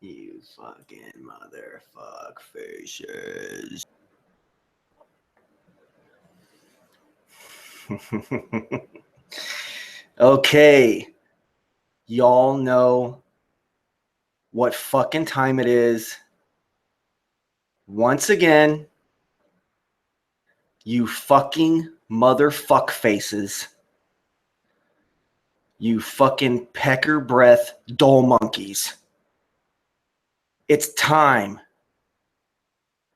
You fucking motherfuck faces. Okay. Y'all know what fucking time it is. Once again, you fucking motherfuck faces. You fucking pecker breath dull monkeys. It's time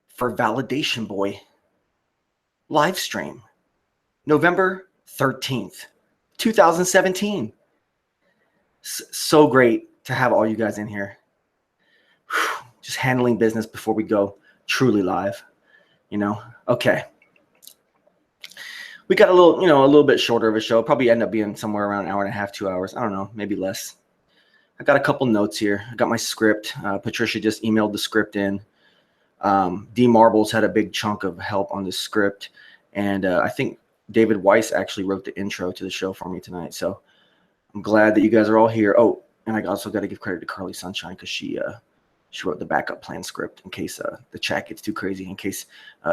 for Validation Boy live stream. November 13th, 2017. So great to have all you guys in here. Just handling business before we go truly live, you know? Okay. We got a little bit shorter of a show. Probably end up being somewhere around an hour and a half, 2 hours. I don't know, maybe less. I got a couple notes here. I got my script. Patricia just emailed the script in. D Marbles had a big chunk of help on the script. And I think David Weiss actually wrote the intro to the show for me tonight. So I'm glad that you guys are all here. Oh, and I also got to give credit to Karlee Sunshine because she wrote the backup plan script in case the chat gets too crazy, in case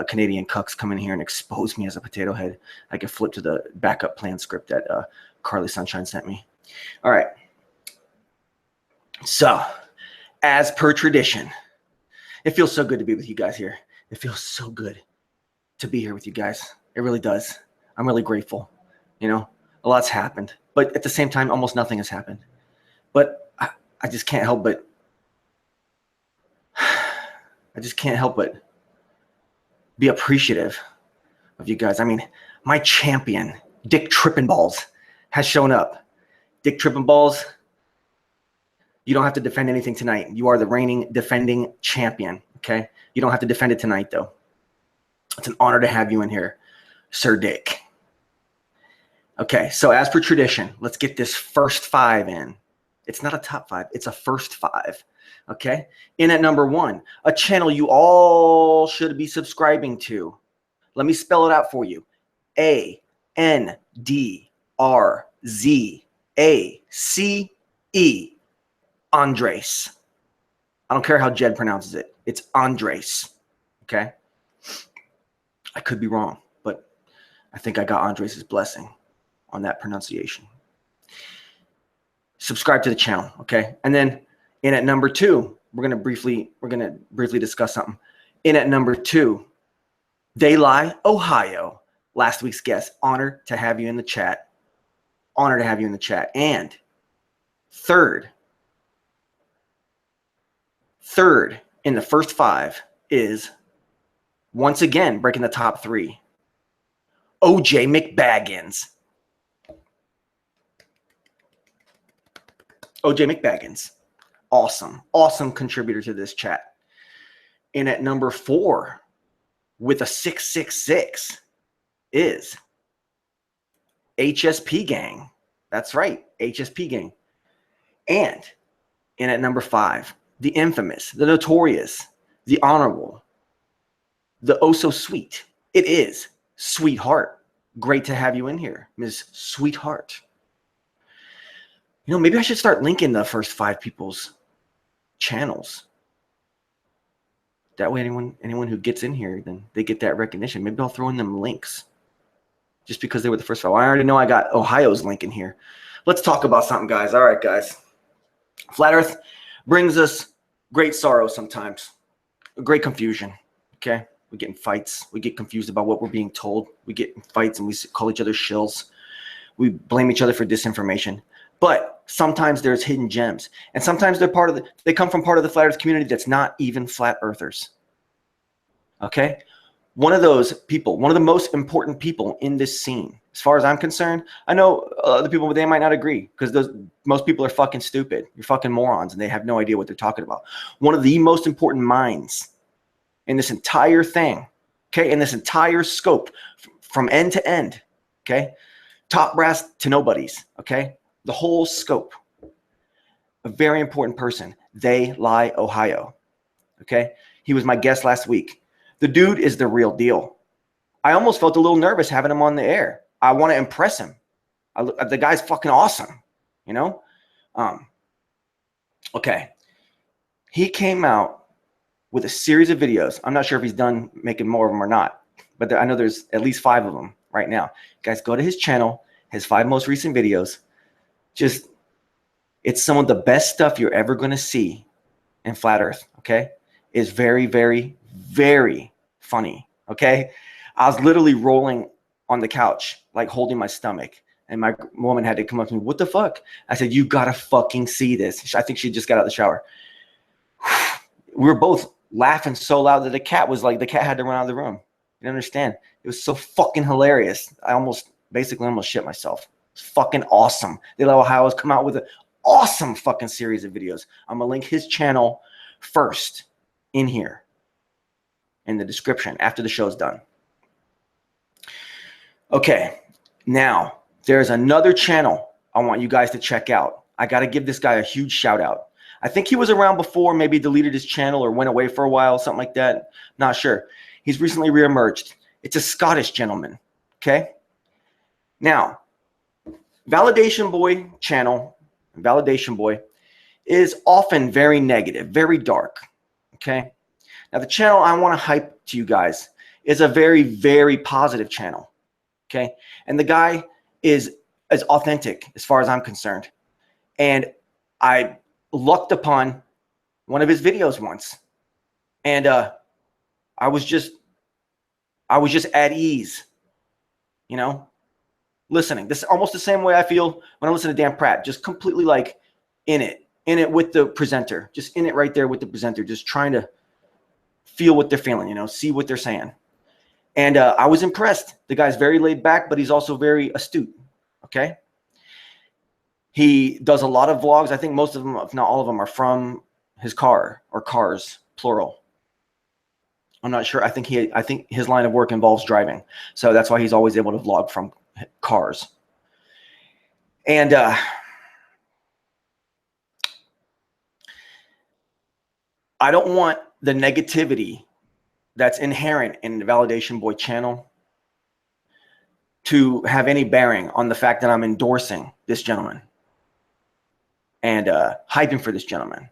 Canadian cucks come in here and expose me as a potato head. I can flip to the backup plan script that Karlee Sunshine sent me. All right. So, as per tradition, it feels so good to be with you guys here. It feels so good to be here with you guys. It really does. I'm really grateful. You know, a lot's happened, but at the same time, almost nothing has happened. But I just can't help but be appreciative of you guys. I mean, my champion, Dick Trippinballs, has shown up. Dick Trippinballs, you don't have to defend anything tonight. You are the reigning defending champion, okay? You don't have to defend it tonight, though. It's an honor to have you in here, Sir Dick. Okay, so as per tradition, let's get this first five in. It's not a top five. It's a first five. Okay. In at number 1, a channel you all should be subscribing to. Let me spell it out for you. ANDRZACE. Andres. I don't care how Jed pronounces it. It's Andres. Okay. I could be wrong, but I think I got Andres' blessing on that pronunciation. Subscribe to the channel. Okay. And then in at number 2, we're gonna briefly discuss something. In at number 2, They Lie, Ohio. Last week's guest. Honored to have you in the chat. Honored to have you in the chat. And third in the first 5 is once again breaking the top 3. OJ McBaggins. OJ McBaggins. Awesome contributor to this chat. And at number 4 with a 666 is HSP Gang. That's right, HSP Gang. And in at number 5, the infamous, the notorious, the honorable, the oh so sweet. It is Sweetheart. Great to have you in here, Ms. Sweetheart. You know, maybe I should start linking the first 5 people's channels. That way anyone who gets in here, then they get that recognition. Maybe I'll throw in them links just because they were the first 5. I already know I got Ohio's link in here. Let's talk about something, guys. All right, guys. Flat Earth brings us great sorrow sometimes, great confusion, okay? We get in fights. We get confused about what we're being told. We get in fights and we call each other shills. We blame each other for disinformation. But sometimes there's hidden gems, and sometimes they come from part of the Flat Earth community that's not even Flat Earthers. Okay? One of those people, one of the most important people in this scene, as far as I'm concerned. I know the people, they might not agree because most people are fucking stupid. You're fucking morons, and they have no idea what they're talking about. One of the most important minds in this entire thing, okay, in this entire scope, from end to end, okay, top brass to nobodies, okay, the whole scope. A very important person. They Lie, Ohio, okay. He was my guest last week. The dude is the real deal. I almost felt a little nervous having him on the air. I want to impress him. The guy's fucking awesome, you know. Okay. He came out with a series of videos. I'm not sure if he's done making more of them or not, but I know there's at least 5 of them right now. Guys, go to his channel, his 5 most recent videos. Just, it's some of the best stuff you're ever going to see in Flat Earth, okay? It's very, very, very funny, okay? I was literally rolling on the couch, like holding my stomach. And my woman had to come up to me, what the fuck? I said, you gotta fucking see this. I think she just got out of the shower. We were both laughing so loud that the cat had to run out of the room. You understand? It was so fucking hilarious. I basically almost shit myself. It's fucking awesome. They let Ohio's come out with an awesome fucking series of videos. I'm gonna link his channel first in here in the description after the show's done. Okay, now there's another channel I want you guys to check out. I got to give this guy a huge shout out. I think he was around before, maybe deleted his channel or went away for a while, something like that. Not sure. He's recently reemerged. It's a Scottish gentleman, okay? Now, Validation Boy channel, Validation Boy, is often very negative, very dark, okay? Now, the channel I want to hype to you guys is a very, very positive channel, okay? And the guy is authentic as far as I'm concerned. And I lucked upon one of his videos once. And I was just at ease, you know, listening. This is almost the same way I feel when I listen to Dan Pratt, just completely like in it with the presenter, just in it right there with the presenter, just trying to feel what they're feeling, you know, see what they're saying. And I was impressed. The guy's very laid back, but he's also very astute. Okay. He does a lot of vlogs. I think most of them, if not all of them, are from his car or cars, plural. I'm not sure. I think his line of work involves driving. So that's why he's always able to vlog from cars. And I don't want the negativity that's inherent in the Validation Boy channel to have any bearing on the fact that I'm endorsing this gentleman and hyping for this gentleman,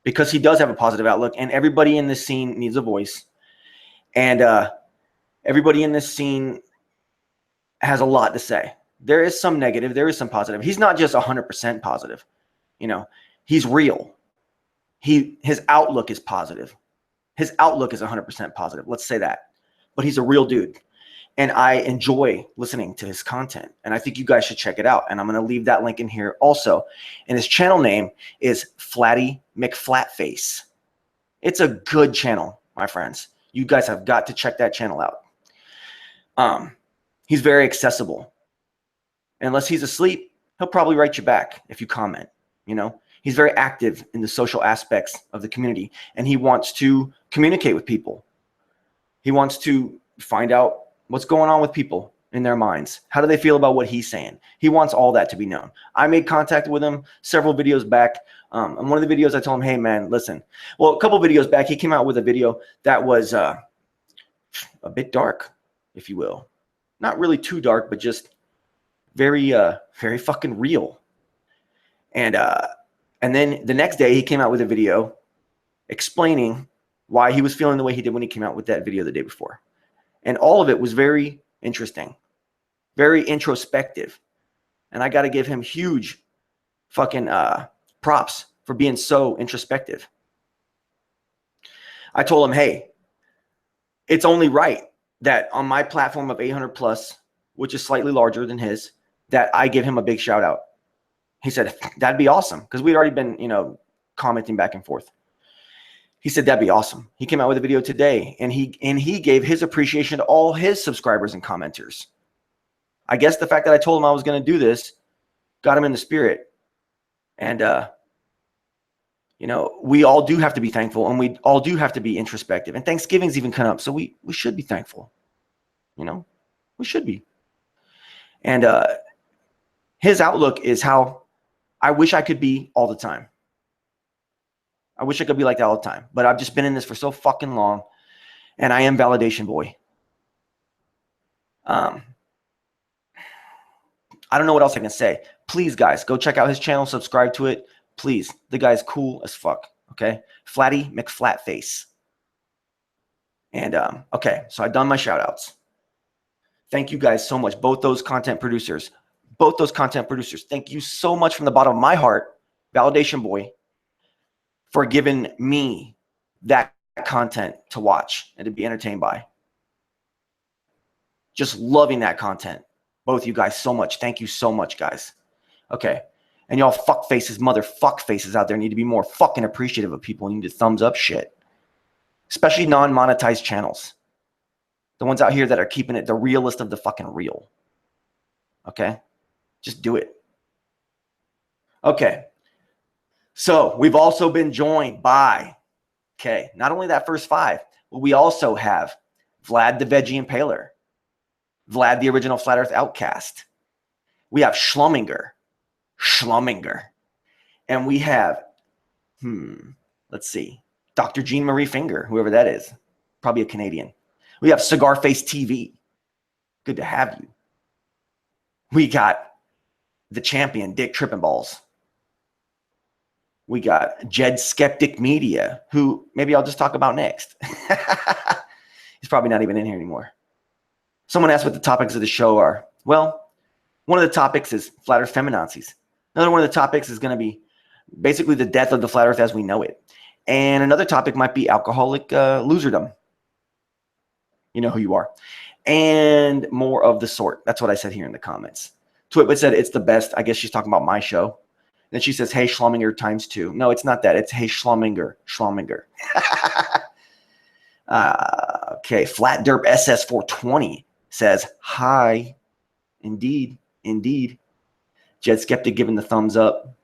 because he does have a positive outlook, and everybody in this scene needs a voice, and everybody in this scene has a lot to say. There is some negative, there is some positive. He's not just 100% positive, you know. He's real. His outlook is positive. His outlook is 100% positive. Let's say that. But he's a real dude. And I enjoy listening to his content. And I think you guys should check it out. And I'm going to leave that link in here also. And his channel name is Flatty McFlatface. It's a good channel, my friends. You guys have got to check that channel out. He's very accessible. Unless he's asleep, he'll probably write you back if you comment, you know. He's very active in the social aspects of the community, and he wants to communicate with people. He wants to find out what's going on with people in their minds. How do they feel about what he's saying? He wants all that to be known. I made contact with him several videos back. And one of the videos I told him, hey, man, listen. Well, a couple videos back, he came out with a video that was a bit dark, if you will. Not really too dark, but just very, very fucking real. And then the next day he came out with a video explaining why he was feeling the way he did when he came out with that video the day before. And all of it was very interesting, very introspective. And I got to give him huge fucking props for being so introspective. I told him, hey, it's only right that on my platform of 800 plus, which is slightly larger than his, that I give him a big shout out. He said, that'd be awesome. Because we'd already been, you know, commenting back and forth. He said, that'd be awesome. He came out with a video today, and he gave his appreciation to all his subscribers and commenters. I guess the fact that I told him I was going to do this got him in the spirit. And, you know, we all do have to be thankful, and we all do have to be introspective. And Thanksgiving's even come up, so we should be thankful. You know, we should be. And his outlook is how I wish I could be all the time. I wish I could be like that all the time. But I've just been in this for so fucking long, and I am Validation Boy. I don't know what else I can say. Please, guys, go check out his channel, subscribe to it. Please. The guy's cool as fuck. Okay. Flatty McFlatface. And okay, so I've done my shout outs. Thank you guys so much. Both those content producers. Thank you so much from the bottom of my heart, Validation Boy, for giving me that content to watch and to be entertained by. Just loving that content. Both you guys so much. Thank you so much, guys. Okay. And y'all fuck faces, motherfuck faces out there need to be more fucking appreciative of people. You need to thumbs up shit. Especially non-monetized channels. The ones out here that are keeping it the realest of the fucking real. Okay? Just do it. Okay. So we've also been joined by, okay, not only that first 5, but we also have Vlad the Veggie Impaler, Vlad the original Flat Earth Outcast. We have Schlumminger. And we have, let's see, Dr. Jean Marie Finger, whoever that is, probably a Canadian. We have Cigar Face TV. Good to have you. We got the champion, Dick Trippinballs. We got Jed Skeptic Media, who maybe I'll just talk about next. He's probably not even in here anymore. Someone asked what the topics of the show are. Well, one of the topics is flat earth feminazis. Another one of the topics is going to be basically the death of the flat earth as we know it. And another topic might be alcoholic loserdom. You know who you are. And more of the sort. That's what I said here in the comments. Twitbit said it's the best. I guess she's talking about my show. Then she says, hey, Schlumminger times 2. No, it's not that. It's hey, Schlumminger. Okay, Flat Derp SS420 says, hi. Indeed. Jed Skeptic giving the thumbs up.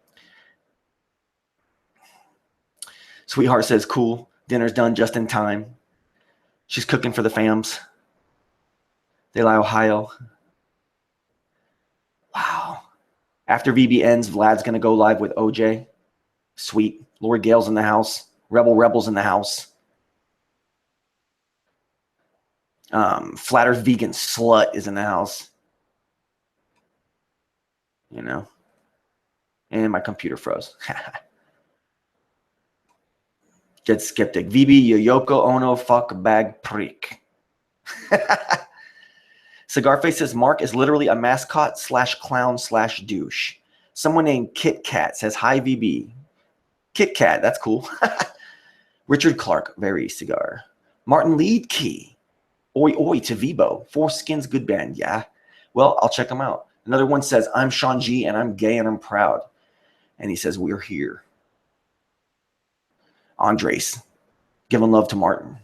Sweetheart says, cool. Dinner's done just in time. She's cooking for the fams. De La Ohio. Wow. After VB ends, Vlad's going to go live with OJ. Sweet. Lori Gale's in the house. Rebel's in the house. Flat Earth Vegan Slut is in the house. You know. And my computer froze. Jed Skeptic. VB Yoyoko Ono fuck bag prick. Cigarface says Mark is literally a mascot / clown / douche. Someone named Kit Kat says hi VB. Kit Kat, that's cool. Richard Clark, very cigar. Martin Leedkey. Oi oi to Vibo. Four Skins good band, yeah. Well, I'll check them out. Another one says I'm Sean G and I'm gay and I'm proud. And he says we're here. Andres, giving love to Martin.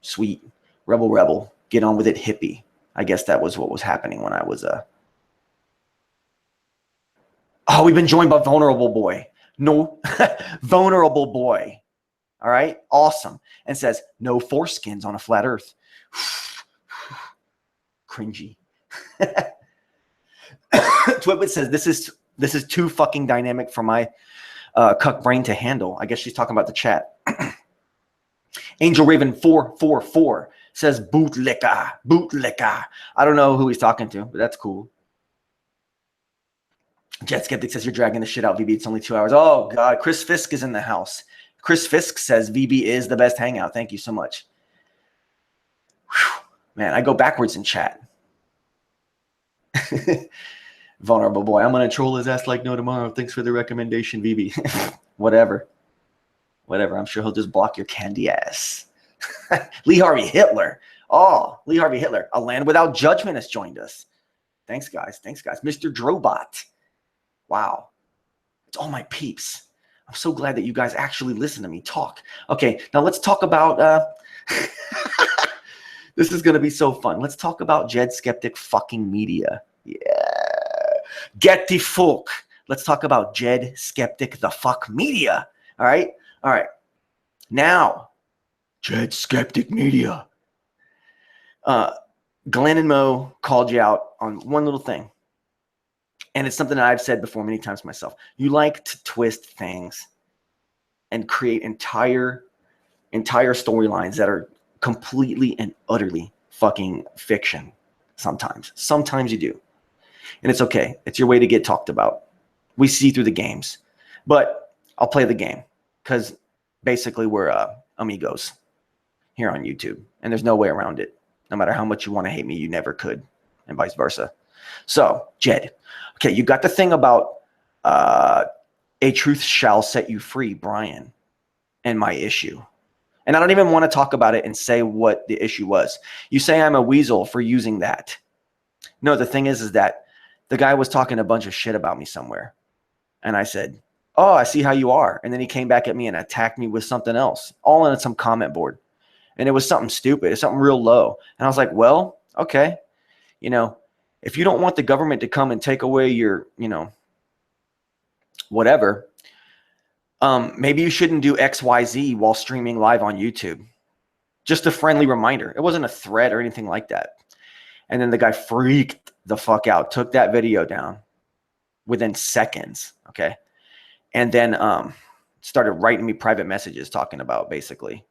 Sweet. Rebel. Get on with it, hippie. I guess that was what was happening when I was Oh, we've been joined by Vulnerable Boy. No, Vulnerable Boy. All right, awesome. And says no foreskins on a flat Earth. Cringy. Twitbit says this is too fucking dynamic for my cuck brain to handle. I guess she's talking about the chat. Angel Raven 444 says bootlicker. I don't know who he's talking to, but that's cool. Jet Skeptic says you're dragging the shit out, VB. It's only 2 hours. Oh God, Chris Fisk is in the house. Chris Fisk says VB is the best hangout. Thank you so much. Whew. Man, I go backwards in chat. Vulnerable Boy. I'm gonna troll his ass like no tomorrow. Thanks for the recommendation, VB. Whatever. I'm sure he'll just block your candy ass. Lee Harvey Hitler. Oh, Lee Harvey Hitler. A Land Without Judgment has joined us. Thanks, guys. Mr. Drobot. Wow. It's all my peeps. I'm so glad that you guys actually listen to me talk. Okay, now let's talk about this is going to be so fun. Let's talk about Jed Skeptic fucking media. Yeah. Get the fuck. Let's talk about Jed Skeptic the fuck media. All right? Now, Jed Skeptic media. Glenn and Mo called you out on one little thing. And it's something that I've said before many times myself. You like to twist things and create entire storylines that are completely and utterly fucking fiction sometimes. Sometimes you do. And it's okay. It's your way to get talked about. We see through the games. But I'll play the game because basically we're amigos here on YouTube, and there's no way around it. No matter how much you want to hate me, you never could, and vice versa. So, Jed, okay, you got the thing about a truth shall set you free, Brian, and my issue. And I don't even want to talk about it and say what the issue was. You say I'm a weasel for using that. No, the thing is that the guy was talking a bunch of shit about me somewhere. And I said, oh, I see how you are. And then he came back at me and attacked me with something else, all on some comment board. And it was something stupid. It's something real low. And I was like, well, okay. You know, if you don't want the government to come and take away your, you know, whatever, maybe you shouldn't do XYZ while streaming live on YouTube. Just a friendly reminder. It wasn't a threat or anything like that. And then the guy freaked the fuck out, took that video down within seconds. Okay. And then started writing me private messages talking about basically,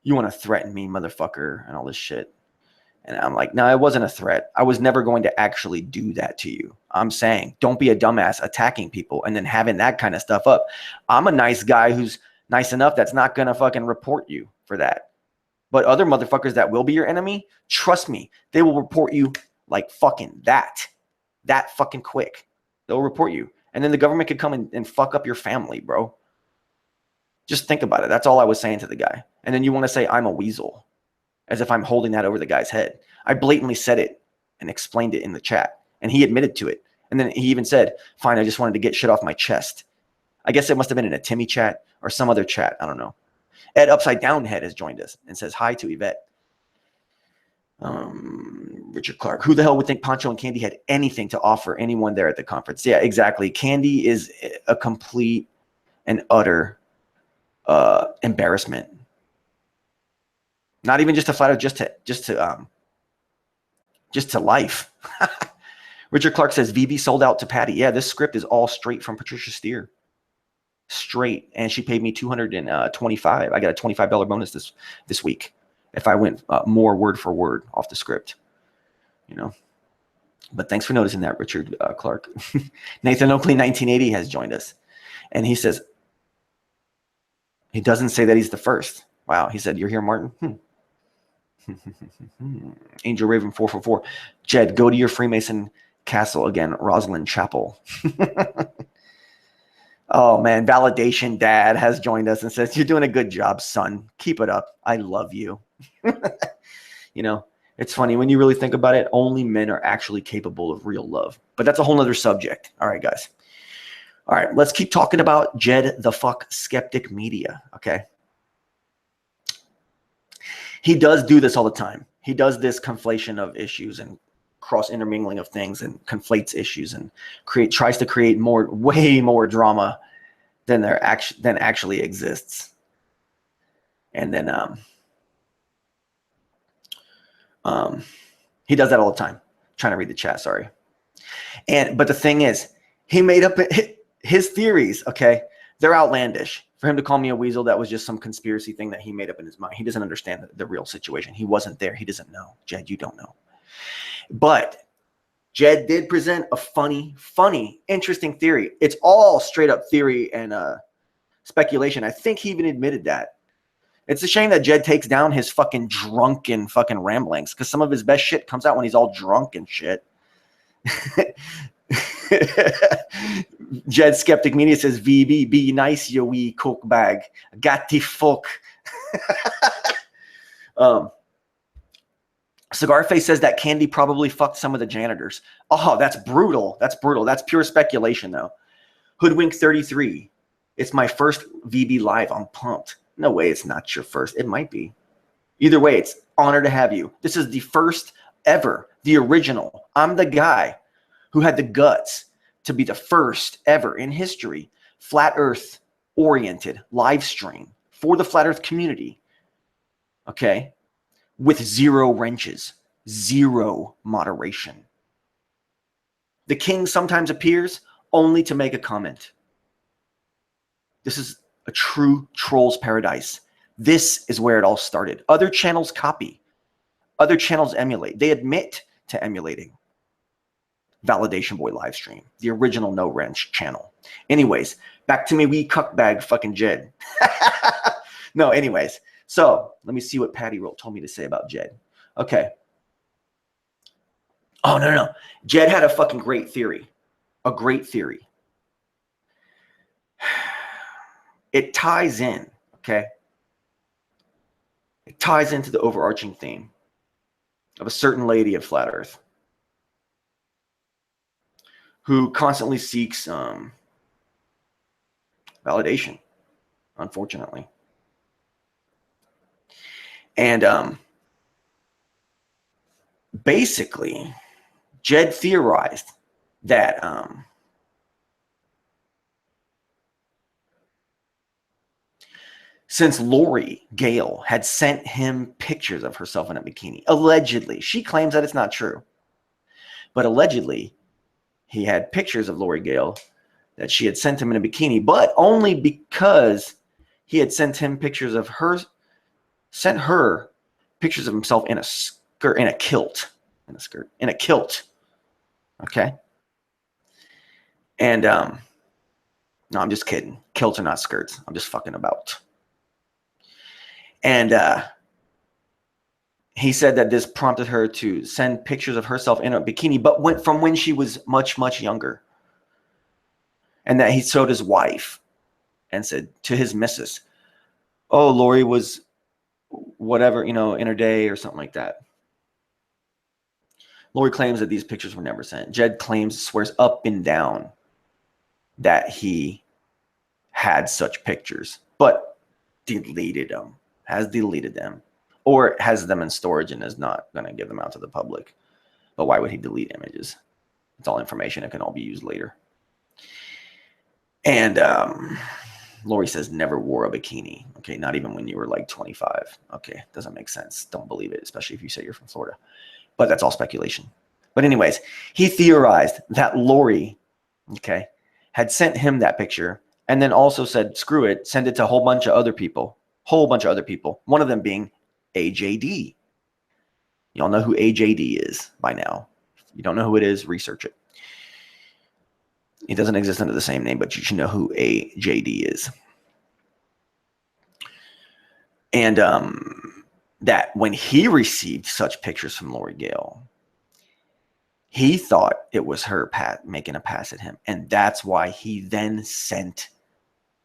you want to threaten me, motherfucker, and all this shit. And I'm like, no, it wasn't a threat. I was never going to actually do that to you. I'm saying, don't be a dumbass attacking people and then having that kind of stuff up. I'm a nice guy who's nice enough that's not going to fucking report you for that. But other motherfuckers that will be your enemy, trust me, they will report you like fucking that fucking quick. They'll report you. And then the government could come and fuck up your family, bro. Just think about it. That's all I was saying to the guy. And then you want to say I'm a weasel, as if I'm holding that over the guy's head. I blatantly said it and explained it in the chat, and he admitted to it. And then he even said, fine, I just wanted to get shit off my chest. I guess it must have been in a Timmy chat or some other chat. I don't know. Ed Upside Down Head has joined us and says hi to Yvette. Richard Clark, who the hell would think Poncho and Candy had anything to offer anyone there at the conference? Yeah, exactly. Candy is a complete and utter embarrassment. Not even just a flat out, just to life. Richard Clark says VB sold out to Patty. Yeah, this script is all straight from Patricia Steer. Straight, and she paid me $225. I got a $25 bonus this week if I went more word for word off the script. You know, but thanks for noticing that, Richard Clark. Nathan Oakley 1980 has joined us, and he says he doesn't say that he's the first. Wow, he said you're here, Martin. Angel Raven 444. Jed, go to your Freemason castle again. Rosalind Chapel. Oh man, Validation Dad has joined us and says you're doing a good job, son. Keep it up. I love you. You know, it's funny when you really think about it. Only men are actually capable of real love, but that's a whole nother subject. All right, guys. All right, let's keep talking about Jed the fuck skeptic media. Okay. He does do this all the time. He does this conflation of issues and cross intermingling of things and conflates issues and tries to create way more drama than actually exists. And then he does that all the time. Trying to read the chat, sorry. But the thing is, he made up his theories, okay? They're outlandish. For him to call me a weasel, that was just some conspiracy thing that he made up in his mind. He doesn't understand the real situation. He wasn't there. He doesn't know. Jed, you don't know. But Jed did present a funny, interesting theory. It's all straight up theory and speculation. I think he even admitted that. It's a shame that Jed takes down his fucking drunken fucking ramblings, because some of his best shit comes out when he's all drunk and shit. Jed Skeptic Media says, VB, be nice, you wee coke bag. Got the fuck. Cigar Face says that Candy probably fucked some of the janitors. Oh, that's brutal. That's brutal. That's pure speculation, though. Hoodwink 33. It's my first VB live. I'm pumped. No way it's not your first. It might be. Either way, it's honor to have you. This is the first ever, the original. I'm the guy who had the guts to be the first ever in history flat earth oriented live stream for the flat earth community. Okay. With zero wrenches, zero moderation. The king sometimes appears only to make a comment. This is a true troll's paradise. This is where it all started. Other channels copy. Other channels emulate. They admit to emulating. Validation Boy live stream, the original No Wrench channel. Anyways, back to me, wee cuckbag fucking Jed. No, anyways. So let me see what Patty told me to say about Jed. Okay. Oh, no. Jed had a fucking great theory. A great theory. It ties in, okay? It ties into the overarching theme of a certain lady of Flat Earth who constantly seeks validation, unfortunately. And basically, Jed theorized that since Lori Gale had sent him pictures of herself in a bikini, allegedly, she claims that it's not true, but allegedly, he had pictures of Lori Gale that she had sent him in a bikini, but only because he had sent him pictures of her, sent her pictures of himself in a skirt, in a kilt, okay? And no, I'm just kidding. Kilts are not skirts. I'm just fucking about. And he said that this prompted her to send pictures of herself in a bikini, but went from when she was much, much younger. And that he showed his wife and said to his missus, oh, Lori was whatever, in her day or something like that. Lori claims that these pictures were never sent. Jed swears up and down that he had such pictures, but deleted them, has deleted them, or has them in storage and is not going to give them out to the public. But why would he delete images? It's all information. It can all be used later. And Lori says never wore a bikini. Okay, not even when you were like 25. Okay, doesn't make sense. Don't believe it, especially if you say you're from Florida. But that's all speculation. But anyways, he theorized that Lori, okay, had sent him that picture and then also said, screw it, send it to a whole bunch of other people. One of them being AJD. Y'all know who AJD is by now. If you don't know who it is, research it. It doesn't exist under the same name, but you should know who AJD is. And that when he received such pictures from Lori Gale, he thought it was her making a pass at him. And that's why he then sent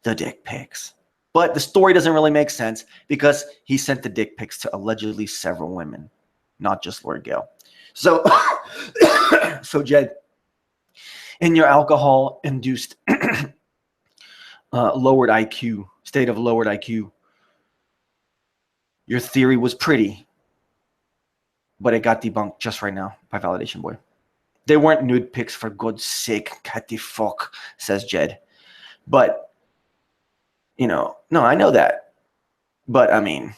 the dick pics. But the story doesn't really make sense because he sent the dick pics to allegedly several women, not just Lori Gale. So, so Jed, in your alcohol-induced lowered IQ, state of lowered IQ, your theory was pretty, but it got debunked just right now by Validation Boy. They weren't nude pics, for God's sake. Cut the fuck, says Jed. But, no, I know that. But, I mean,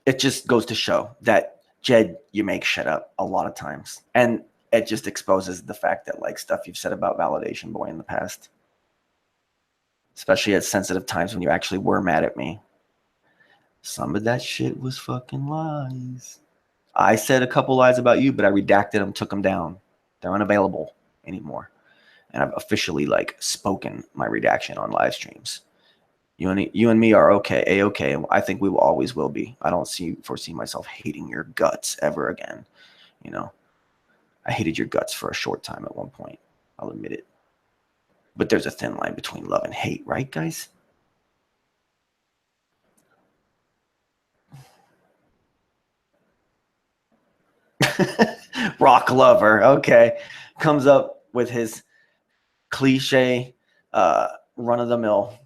it just goes to show that, Jed, you make shit up a lot of times. And it just exposes the fact that, like, stuff you've said about Validation Boy in the past, especially at sensitive times when you actually were mad at me, some of that shit was fucking lies. I said a couple lies about you, but I redacted them, took them down. They're unavailable anymore. And I've officially, spoken my redaction on live streams. You and me are okay, A-okay, and I think we will always will be. I don't foresee myself hating your guts ever again. I hated your guts for a short time at one point. I'll admit it. But there's a thin line between love and hate, right, guys? Rock lover, okay. Comes up with his cliche run-of-the-mill.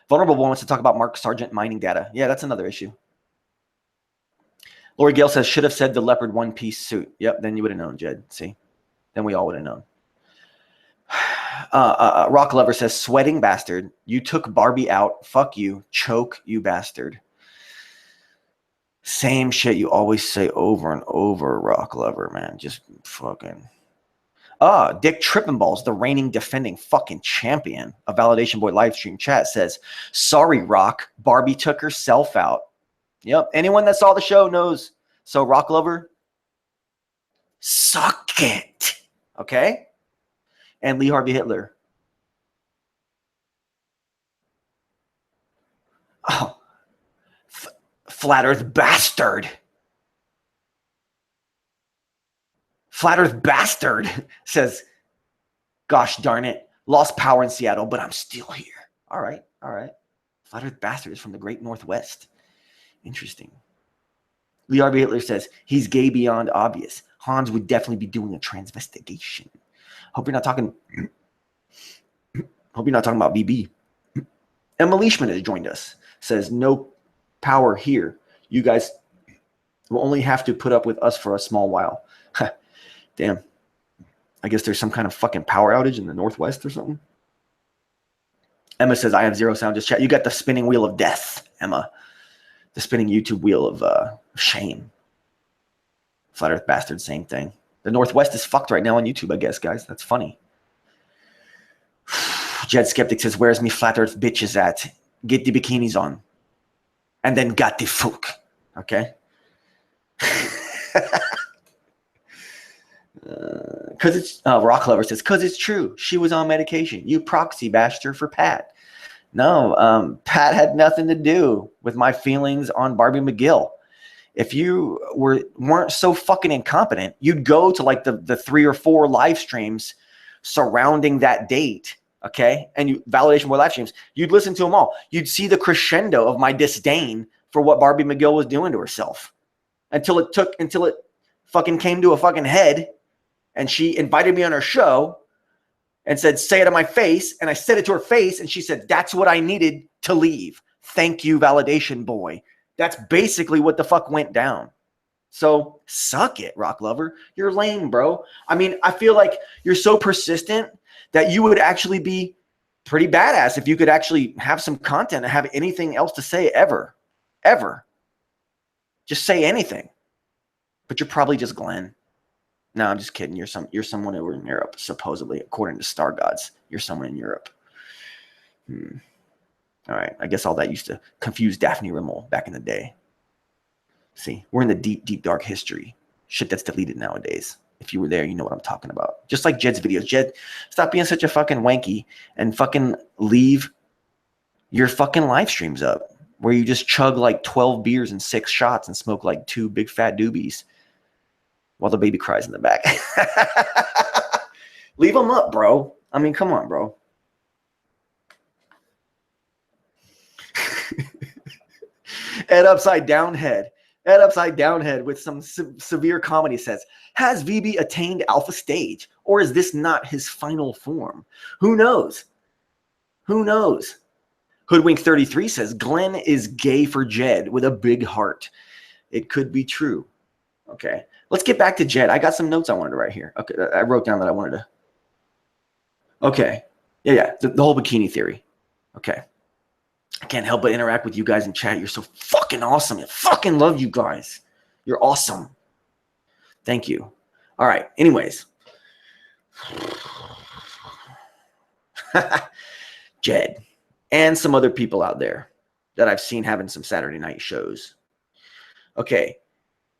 Vulnerable wants to talk about Mark Sargent mining data. Yeah, that's another issue. Lori Gale says, should have said the leopard one-piece suit. Yep, then you would have known, Jed. See? Then we all would have known. Rock Lover says, sweating bastard. You took Barbie out. Fuck you. Choke, you bastard. Same shit you always say over and over, Rock Lover, man. Just fucking. Dick Trippinballs, the reigning defending fucking champion of Validation Boy live stream chat, says, sorry, Rock. Barbie took herself out. Yep. Anyone that saw the show knows. So, Rock Lover, Suck it. Okay? And Lee Harvey Hitler. Oh, flat earth bastard. Flat earth bastard says, gosh darn it, lost power in Seattle, but I'm still here. All right. Flat earth bastard is from the great Northwest. Interesting. Lee Harvey Hitler says, he's gay beyond obvious. Hans would definitely be doing a transvestigation. Hope you're not talking about BB. Emma Leishman has joined us. Says, no power here. You guys will only have to put up with us for a small while. Damn. I guess there's some kind of fucking power outage in the Northwest or something. Emma says, I have zero sound. Just chat. You got the spinning wheel of death, Emma. The spinning YouTube wheel of shame. Flat Earth bastard, same thing. The Northwest is fucked right now on YouTube, I guess, guys. That's funny. Jed Skeptic says, where's me Flat Earth bitches at? Get the bikinis on. And then got the fuck. Okay? Because it's Rock Lover says, because it's true. She was on medication. You proxy bashed her for Pat. No, Pat had nothing to do with my feelings on Barbie McGill. If you weren't so fucking incompetent, you'd go to like the 3 or 4 live streams surrounding that date, okay? And validation for live streams. You'd listen to them all. You'd see the crescendo of my disdain for what Barbie McGill was doing to herself until it fucking came to a fucking head. And she invited me on her show and said, say it to my face. And I said it to her face. And she said, that's what I needed to leave. Thank you, validation boy. That's basically what the fuck went down. So suck it, Rock Lover. You're lame, bro. I mean, I feel like you're so persistent that you would actually be pretty badass if you could actually have some content and have anything else to say ever. Ever. Just say anything. But you're probably just Glenn. No, I'm just kidding. You're someone over in Europe, supposedly, according to Star Gods. You're someone in Europe. All right. I guess all that used to confuse Daphne Rimmel back in the day. See, we're in the deep, deep, dark history. Shit that's deleted nowadays. If you were there, you know what I'm talking about. Just like Jed's videos. Jed, stop being such a fucking wanky and fucking leave your fucking live streams up where you just chug like 12 beers and 6 shots and smoke like 2 big fat doobies while the baby cries in the back. Leave them up, bro. I mean, come on, bro. Ed Upside Down Head with some severe comedy says, has VB attained alpha stage, or is this not his final form? Who knows? Who knows? Hoodwink33 says, Glenn is gay for Jed with a big heart. It could be true. Okay. Let's get back to Jed. I got some notes I wanted to write here. Okay. I wrote down that I wanted to. Okay. Yeah. The whole bikini theory. Okay. I can't help but interact with you guys in chat. You're so fucking awesome. I fucking love you guys. You're awesome. Thank you. All right. Anyways. Jed and some other people out there that I've seen having some Saturday night shows. Okay.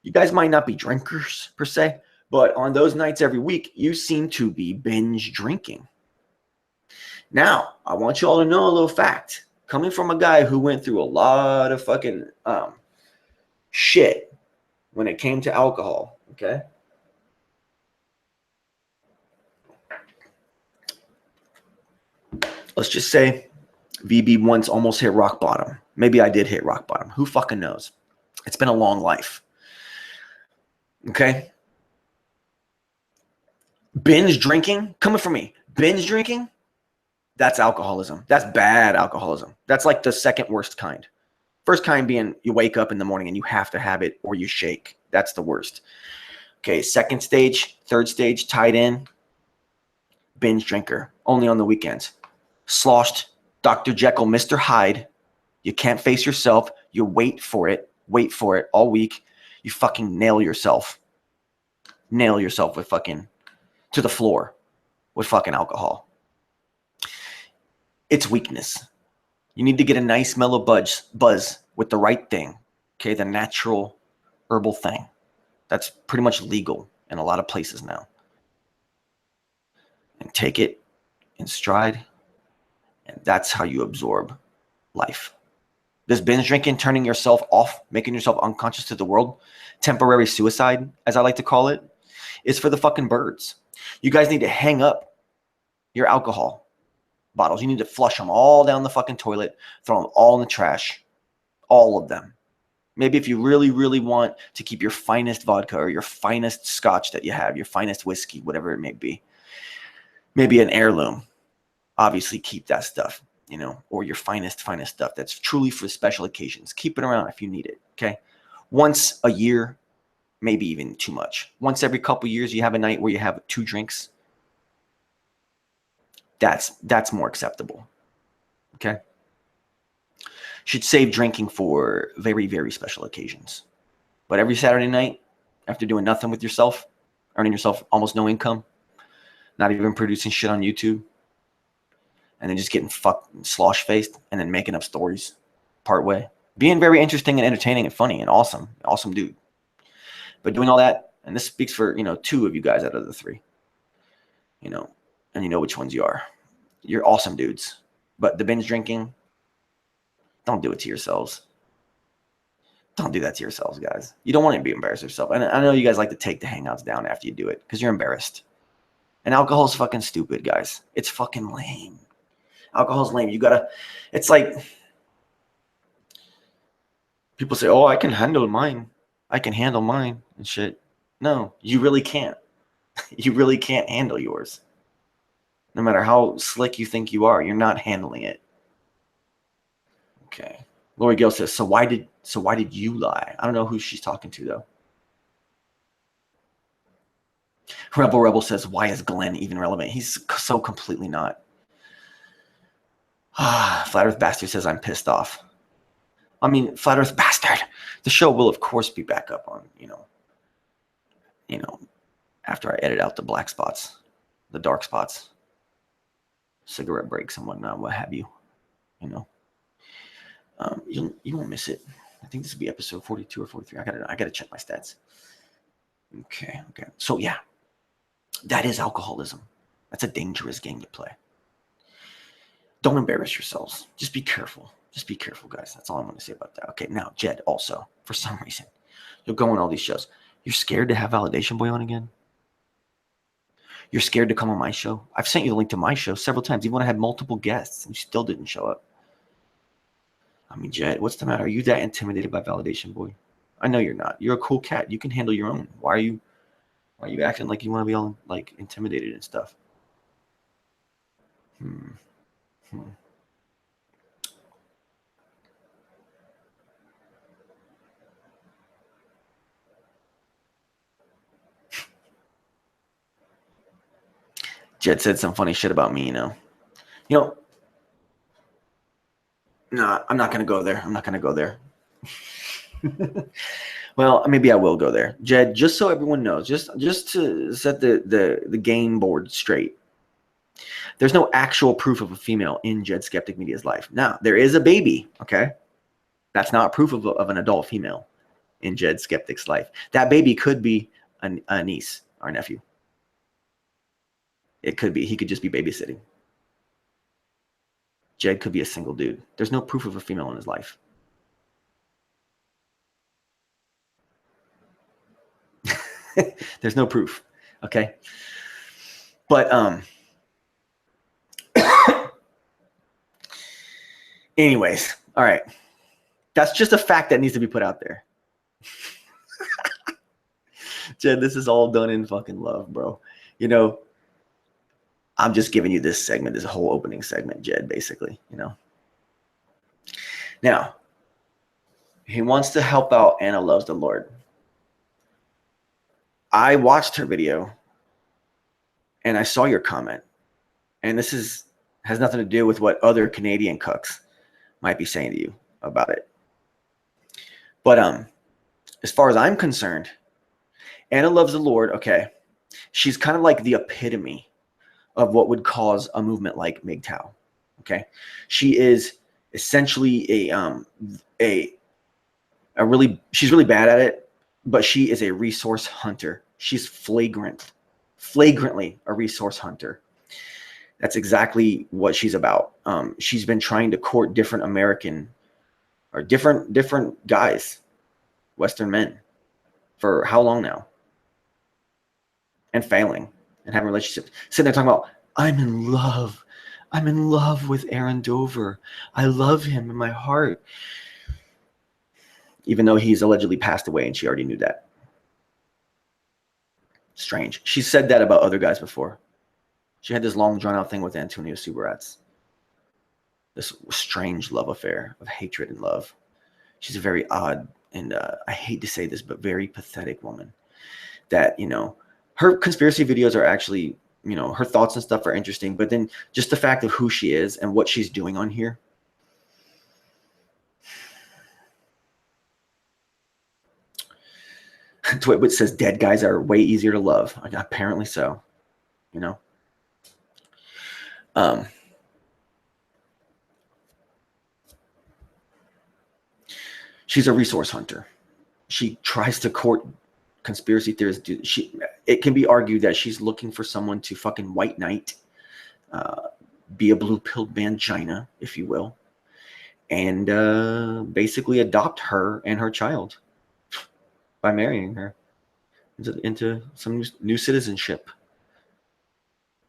You guys might not be drinkers per se, but on those nights every week, you seem to be binge drinking. Now, I want you all to know a little fact. Coming from a guy who went through a lot of fucking shit when it came to alcohol, okay? Let's just say VB once almost hit rock bottom. Maybe I did hit rock bottom. Who fucking knows? It's been a long life. Okay? Binge drinking, coming from me, binge drinking, that's alcoholism. That's bad alcoholism. That's like the second worst kind. First kind being you wake up in the morning and you have to have it or you shake. That's the worst. Okay, second stage, third stage, tied in, binge drinker, only on the weekends. Sloshed, Dr. Jekyll, Mr. Hyde. You can't face yourself. You wait for it all week. You fucking nail yourself. Nail yourself with fucking to the floor with fucking alcohol. It's weakness. You need to get a nice mellow buzz with the right thing. Okay, the natural herbal thing. That's pretty much legal in a lot of places now. And take it in stride. And that's how you absorb life. This binge drinking, turning yourself off, making yourself unconscious to the world, temporary suicide, as I like to call it, is for the fucking birds. You guys need to hang up your alcohol bottles. You need to flush them all down the fucking toilet, throw them all in the trash, all of them. Maybe if you really, really want to keep your finest vodka or your finest scotch that you have, your finest whiskey, whatever it may be, maybe an heirloom, obviously keep that stuff, you know, or your finest stuff that's truly for special occasions. Keep it around if you need it, okay? Once a year, maybe even too much. Once every couple years, you have a night where you have 2 drinks. That's more acceptable, okay? Should save drinking for very, very special occasions. But every Saturday night, after doing nothing with yourself, earning yourself almost no income, not even producing shit on YouTube, and then just getting fucked slosh-faced and then making up stories part way. Being very interesting and entertaining and funny and awesome dude. But doing all that, and this speaks for, you know, 2 of you guys out of the 3, you know, and you know which ones you are. You're awesome dudes. But the binge drinking, don't do it to yourselves. Don't do that to yourselves, guys. You don't want to be embarrassed of yourself. And I know you guys like to take the hangouts down after you do it because you're embarrassed. And alcohol is fucking stupid, guys. It's fucking lame. Alcohol's lame. You gotta, it's like, people say, oh, I can handle mine. I can handle mine and shit. No, you really can't. You really can't handle yours. No matter how slick you think you are, you're not handling it. Okay. Lori Gale says, so why did you lie? I don't know who she's talking to though. Rebel says, why is Glenn even relevant? He's so completely not. Flat Earth Bastard says, I'm pissed off. I mean, Flat Earth Bastard. The show will, of course, be back up on, you know, after I edit out the black spots, the dark spots, cigarette breaks and whatnot, what have you, you know. You won't miss it. I think this will be episode 42 or 43. I gotta check my stats. Okay. So yeah, that is alcoholism. That's a dangerous game to play. Don't embarrass yourselves. Just be careful. Just be careful, guys. That's all I'm going to say about that. Okay, now, Jed, also, for some reason, you'll go on all these shows. You're scared to have Validation Boy on again? You're scared to come on my show? I've sent you the link to my show several times, even when I had multiple guests, and you still didn't show up. I mean, Jed, what's the matter? Are you that intimidated by Validation Boy? I know you're not. You're a cool cat. You can handle your own. Why are you acting like you want to be all, like, intimidated and stuff? Jed said some funny shit about me, you know. No, I'm not going to go there. Well, maybe I will go there. Jed, just so everyone knows, just to set the game board straight, there's no actual proof of a female in Jed Skeptic Media's life. Now, there is a baby, okay? That's not proof of an adult female in Jed Skeptic's life. That baby could be a niece or nephew. It could be. He could just be babysitting. Jed could be a single dude. There's no proof of a female in his life. There's no proof. Okay. But anyways, all right. That's just a fact that needs to be put out there. Jed, this is all done in fucking love, bro. You know, I'm just giving you this segment, this whole opening segment, Jed, basically, you know. Now, he wants to help out Anna Loves the Lord. I watched her video and I saw your comment. And this has nothing to do with what other Canadian cucks might be saying to you about it. But as far as I'm concerned, Anna Loves the Lord, okay, she's kind of like the epitome of what would cause a movement like MGTOW. Okay, she is essentially she's really bad at it, but she is a resource hunter She's flagrantly a resource hunter. That's exactly what she's about. She's been trying to court different American or different guys, Western men, for how long now? And failing and having relationships. Sitting there talking about, I'm in love. I'm in love with Aaron Dover. I love him in my heart. Even though he's allegedly passed away and she already knew that. Strange. She said that about other guys before. She had this long drawn out thing with Antonio Subarats. This strange love affair of hatred and love. She's a very odd and I hate to say this, but very pathetic woman that, you know, her conspiracy videos are actually, you know, her thoughts and stuff are interesting, but then just the fact of who she is and what she's doing on here. Twitwit says dead guys are way easier to love. Apparently so, you know. She's a resource hunter. She tries to court conspiracy theorists. It can be argued that she's looking for someone to fucking white knight, be a blue-pilled mangina, if you will, and basically adopt her and her child by marrying her into some new citizenship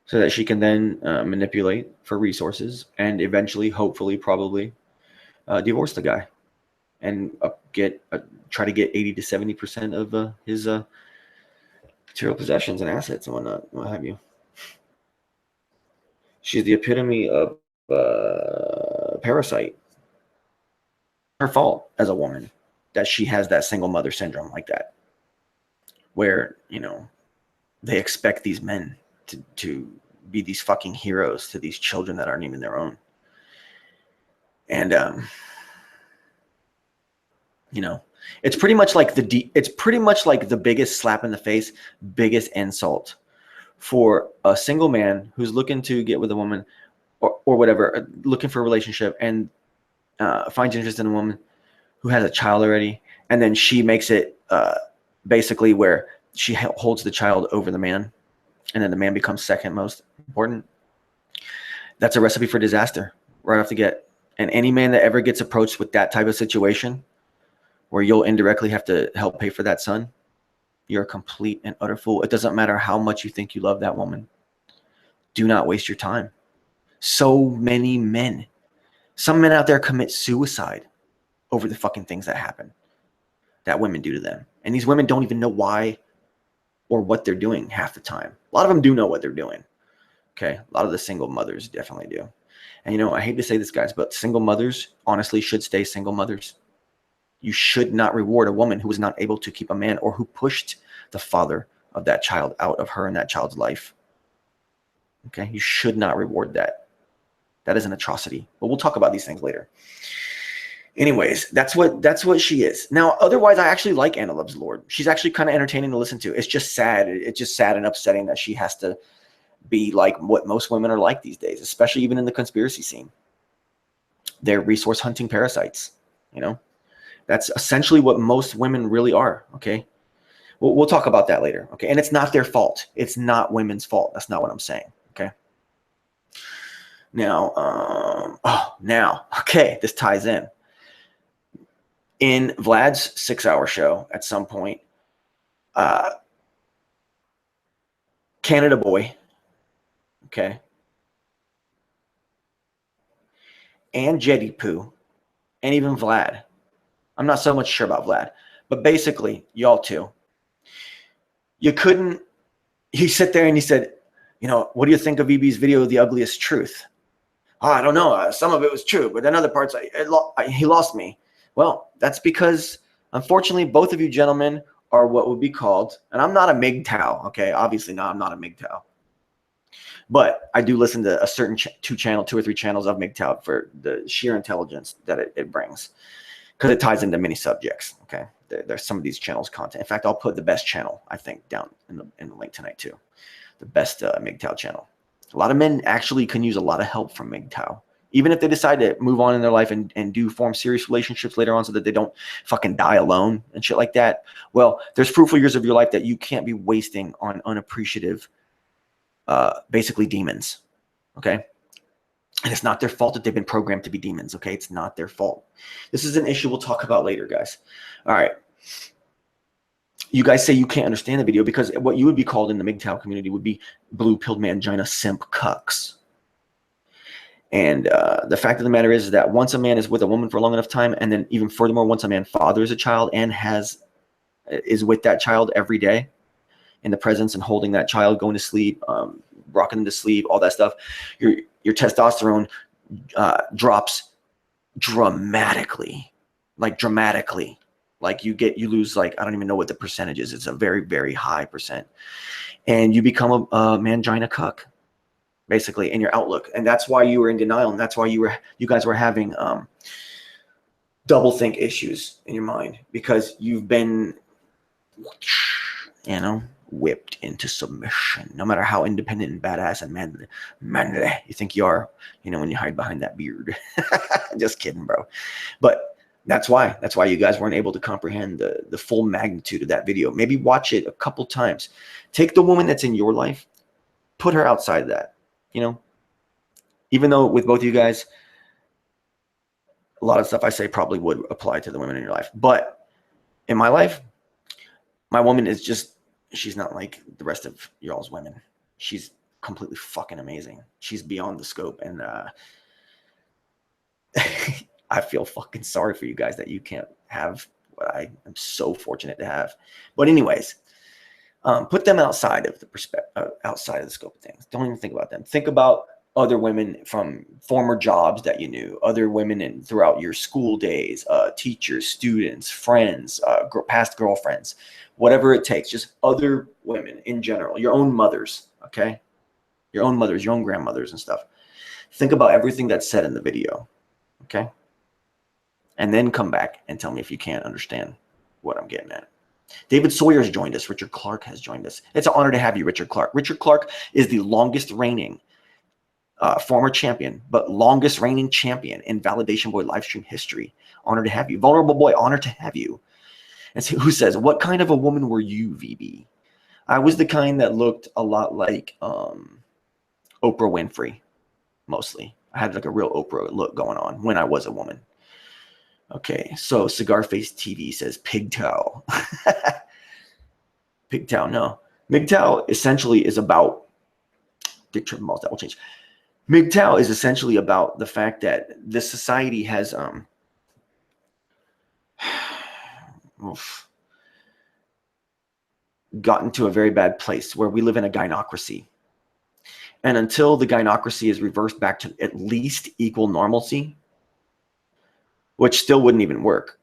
so that she can then manipulate for resources and eventually, hopefully, probably divorce the guy and try to get 80 to 70% of his material possessions and assets and whatnot, what have you. She's the epitome of parasite. Her fault as a woman that she has that single mother syndrome like that, where, you know, they expect these men to be these fucking heroes to these children that aren't even their own. And you know, it's pretty much like the biggest slap in the face, biggest insult for a single man who's looking to get with a woman or whatever, looking for a relationship and finds interest in a woman who has a child already, and then she makes it basically where she holds the child over the man, and then the man becomes second most important. That's a recipe for disaster right off the get. And any man that ever gets approached with that type of situation where you'll indirectly have to help pay for that son, you're a complete and utter fool. It doesn't matter how much you think you love that woman. Do not waste your time. So many men. Some men out there commit suicide over the fucking things that happen that women do to them. And these women don't even know why or what they're doing half the time. A lot of them do know what they're doing. Okay. A lot of the single mothers definitely do. And, you know, I hate to say this, guys, but single mothers honestly should stay single mothers. You should not reward a woman who was not able to keep a man or who pushed the father of that child out of her and that child's life. Okay. You should not reward that. That is an atrocity. But we'll talk about these things later. Anyways, that's what she is. Now, otherwise, I actually like Anna Loves Lord. She's actually kind of entertaining to listen to. It's just sad. It's just sad and upsetting that she has to be like what most women are like these days, especially even in the conspiracy scene. They're resource hunting parasites. You know, that's essentially what most women really are. Okay. We'll talk about that later. Okay. And it's not their fault. It's not women's fault. That's not what I'm saying. Okay. Now, okay, this ties in. In Vlad's 6-hour show at some point, Canada Boy, okay, and Jetty Poo, and even Vlad. I'm not so much sure about Vlad, but basically, y'all too. You couldn't, he sat there and he said, you know, what do you think of EB's video, The Ugliest Truth? Oh, I don't know. Some of it was true, but then other parts, he lost me. Well, that's because, unfortunately, both of you gentlemen are what would be called, and I'm not a MGTOW, okay? Obviously not, I'm not a MGTOW. But I do listen to a certain two or three channels of MGTOW for the sheer intelligence that it brings, because it ties into many subjects, okay? There's some of these channels' content. In fact, I'll put the best channel, I think, down in the link tonight, too. The best MGTOW channel. A lot of men actually can use a lot of help from MGTOW Even if they decide to move on in their life and do form serious relationships later on so that they don't fucking die alone and shit like that. Well, there's fruitful years of your life that you can't be wasting on unappreciative, basically demons. Okay. And it's not their fault that they've been programmed to be demons. Okay. It's not their fault. This is an issue we'll talk about later, guys. All right. You guys say you can't understand the video because what you would be called in the MGTOW community would be blue-pilled mangina simp cucks. And the fact of the matter is that once a man is with a woman for a long enough time, and then even furthermore, once a man fathers a child and is with that child every day in the presence and holding that child, going to sleep, rocking them to sleep, all that stuff, your testosterone drops dramatically, like dramatically. Like you lose, like, I don't even know what the percentage is. It's a very, very high percent. And you become a mangina cuck, basically, in your outlook. And that's why you were in denial. And that's why you guys were having double think issues in your mind, because you've been, whipped into submission, no matter how independent and badass and manly you think you are, when you hide behind that beard. Just kidding, bro. But that's why you guys weren't able to comprehend the full magnitude of that video. Maybe watch it a couple times. Take the woman that's in your life, put her outside that, even though with both of you guys, a lot of stuff I say probably would apply to the women in your life. But in my life, my woman is just, she's not like the rest of y'all's women. She's completely fucking amazing. She's beyond the scope. And I feel fucking sorry for you guys that you can't have what I am so fortunate to have. But anyways, put them outside of the outside of the scope of things. Don't even think about them. Think about other women from former jobs that you knew, other women throughout your school days, teachers, students, friends, past girlfriends, whatever it takes. Just other women in general, your own mothers, okay? Your own mothers, your own grandmothers and stuff. Think about everything that's said in the video, okay? And then come back and tell me if you can't understand what I'm getting at. David Sawyer's joined us. Richard Clark has joined us. It's an honor to have you, Richard Clark. Richard Clark is the longest reigning former champion, but longest reigning champion in Validation Boy livestream history. Honor to have you. Vulnerable Boy, honor to have you. And so, who says, what kind of a woman were you, VB? I was the kind that looked a lot like Oprah Winfrey, mostly. I had like a real Oprah look going on when I was a woman. Okay, so Cigar Face TV says pigtail. Pigtail, no. MGTOW essentially is about, Dick Triple Malls, that will change. MGTOW is essentially about the fact that this society has gotten to a very bad place where we live in a gynocracy. And until the gynocracy is reversed back to at least equal normalcy, which still wouldn't even work,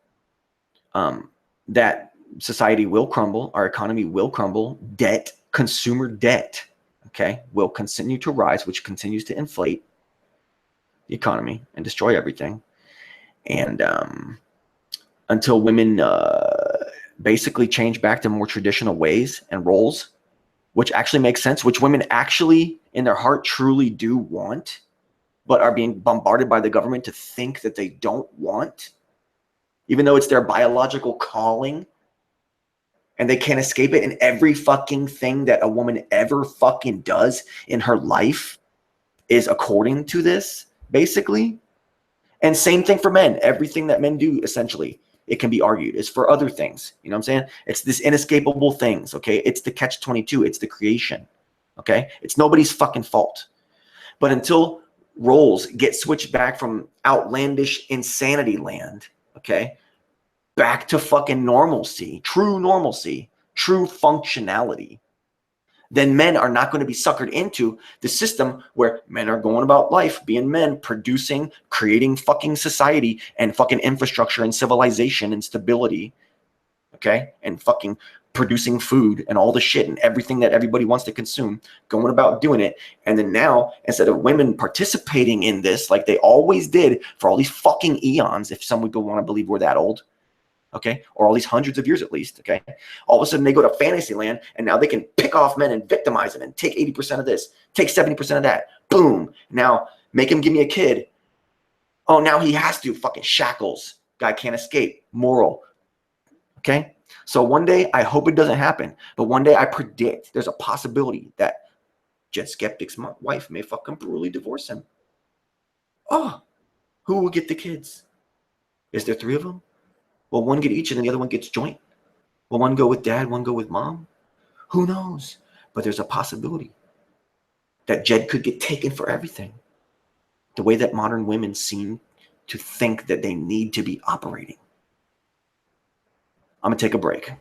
that society will crumble, our economy will crumble, debt, consumer debt, okay, will continue to rise, which continues to inflate the economy and destroy everything. And until women basically change back to more traditional ways and roles, which actually makes sense, which women actually in their heart truly do want, but are being bombarded by the government to think that they don't want, even though it's their biological calling and they can't escape it. And every fucking thing that a woman ever fucking does in her life is according to this, basically. And same thing for men. Everything that men do, essentially, it can be argued, is for other things. You know what I'm saying? It's this inescapable things, okay? It's the catch-22. It's the creation, okay? It's nobody's fucking fault. But until roles get switched back from outlandish insanity land, okay, back to fucking normalcy, true functionality, then men are not going to be suckered into the system where men are going about life being men, producing, creating fucking society and fucking infrastructure and civilization and stability, okay, and fucking producing food and all the shit and everything that everybody wants to consume, going about doing it. And then now, instead of women participating in this like they always did for all these fucking eons, if some would go want to believe we're that old, okay, or all these hundreds of years at least, okay, all of a sudden they go to fantasy land and now they can pick off men and victimize them and take 80% of this, take 70% of that, boom, now make him give me a kid Oh, now he has to. Fucking shackles. Guy can't escape. Moral. Okay? So one day, I hope it doesn't happen. But one day, I predict there's a possibility that Jet Skeptic's wife may fucking brutally divorce him. Oh, who will get the kids? Is there 3 of them? Will one get each and then the other one gets joint? Will one go with dad, one go with mom? Who knows? But there's a possibility that Jed could get taken for everything. The way that modern women seem to think that they need to be operating. I'm going to take a break.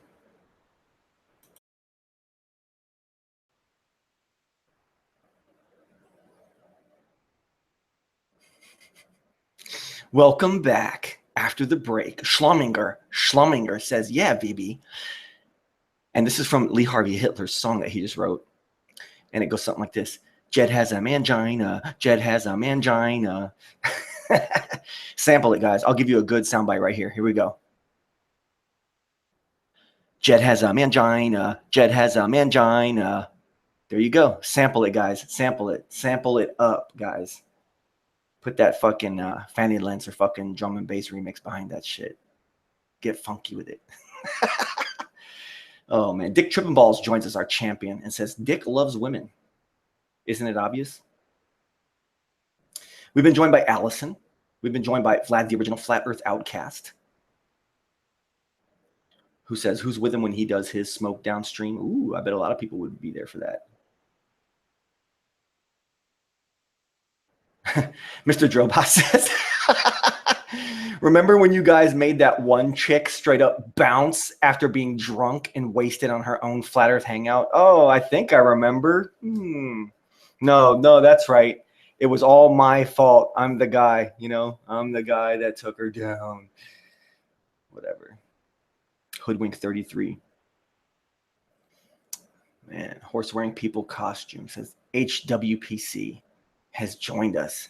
Welcome back after the break. Schlumminger says, yeah, VB. And this is from Lee Harvey Hitler's song that he just wrote. And it goes something like this. Jed has a mangina. Jed has a mangina. Sample it, guys. I'll give you a good soundbite right here. Here we go. Jed has a mangina. Jed has a mangina. There you go. Sample it, guys. Sample it. Sample it up, guys. Put that fucking Fanny Lens or fucking drum and bass remix behind that shit. Get funky with it. Oh, man. Dick Trippingballs joins us, our champion, and says, Dick loves women. Isn't it obvious? We've been joined by Allison. We've been joined by Vlad, the original Flat Earth Outcast, who says, who's with him when he does his smoke downstream? Ooh, I bet a lot of people would be there for that. Mr. Drobot says, remember when you guys made that one chick straight up bounce after being drunk and wasted on her own Flat Earth hangout? Oh, I think I remember. No, that's right. It was all my fault. I'm the guy, you know, I'm the guy that took her down. Whatever. Hoodwink 33. Man, horse wearing people costume says HWPC has joined us.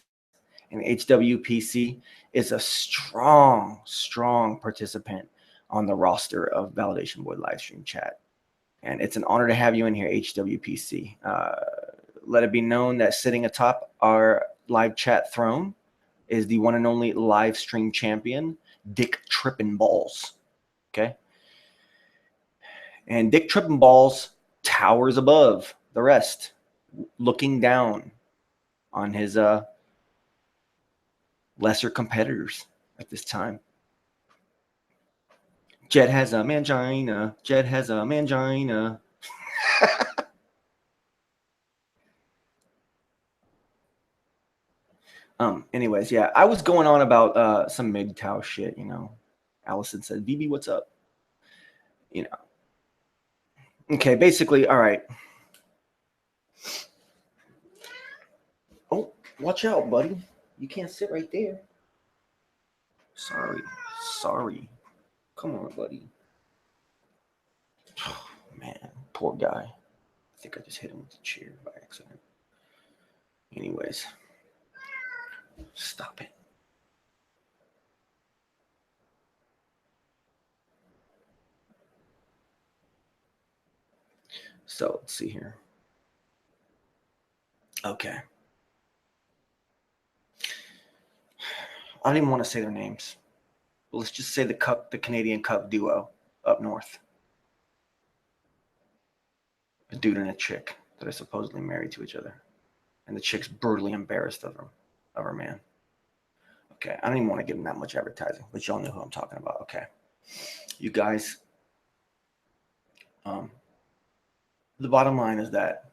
And HWPC is a strong participant on the roster of Validation Boy livestream chat. And it's an honor to have you in here, HWPC. Let it be known that sitting atop our live chat throne is the one and only live stream champion, Dick Trippingballs. Okay? And Dick Trippingballs towers above the rest, looking down on his lesser competitors at this time. Jed has a mangina. Jed has a mangina. Anyways, yeah, I was going on about some MGTOW shit, you know. Allison said, BB, what's up? You know. Okay, basically, all right. Oh, watch out, buddy. You can't sit right there. Sorry. Come on, buddy. Oh, man, poor guy. I think I just hit him with the chair by accident. Anyways. Stop it. So let's see here. Okay. I don't even want to say their names. But let's just say the Canadian Cup duo up north. A dude and a chick that are supposedly married to each other. And the chick's brutally embarrassed of her man. Okay, I don't even want to give them that much advertising, but y'all know who I'm talking about. Okay. You guys, the bottom line is that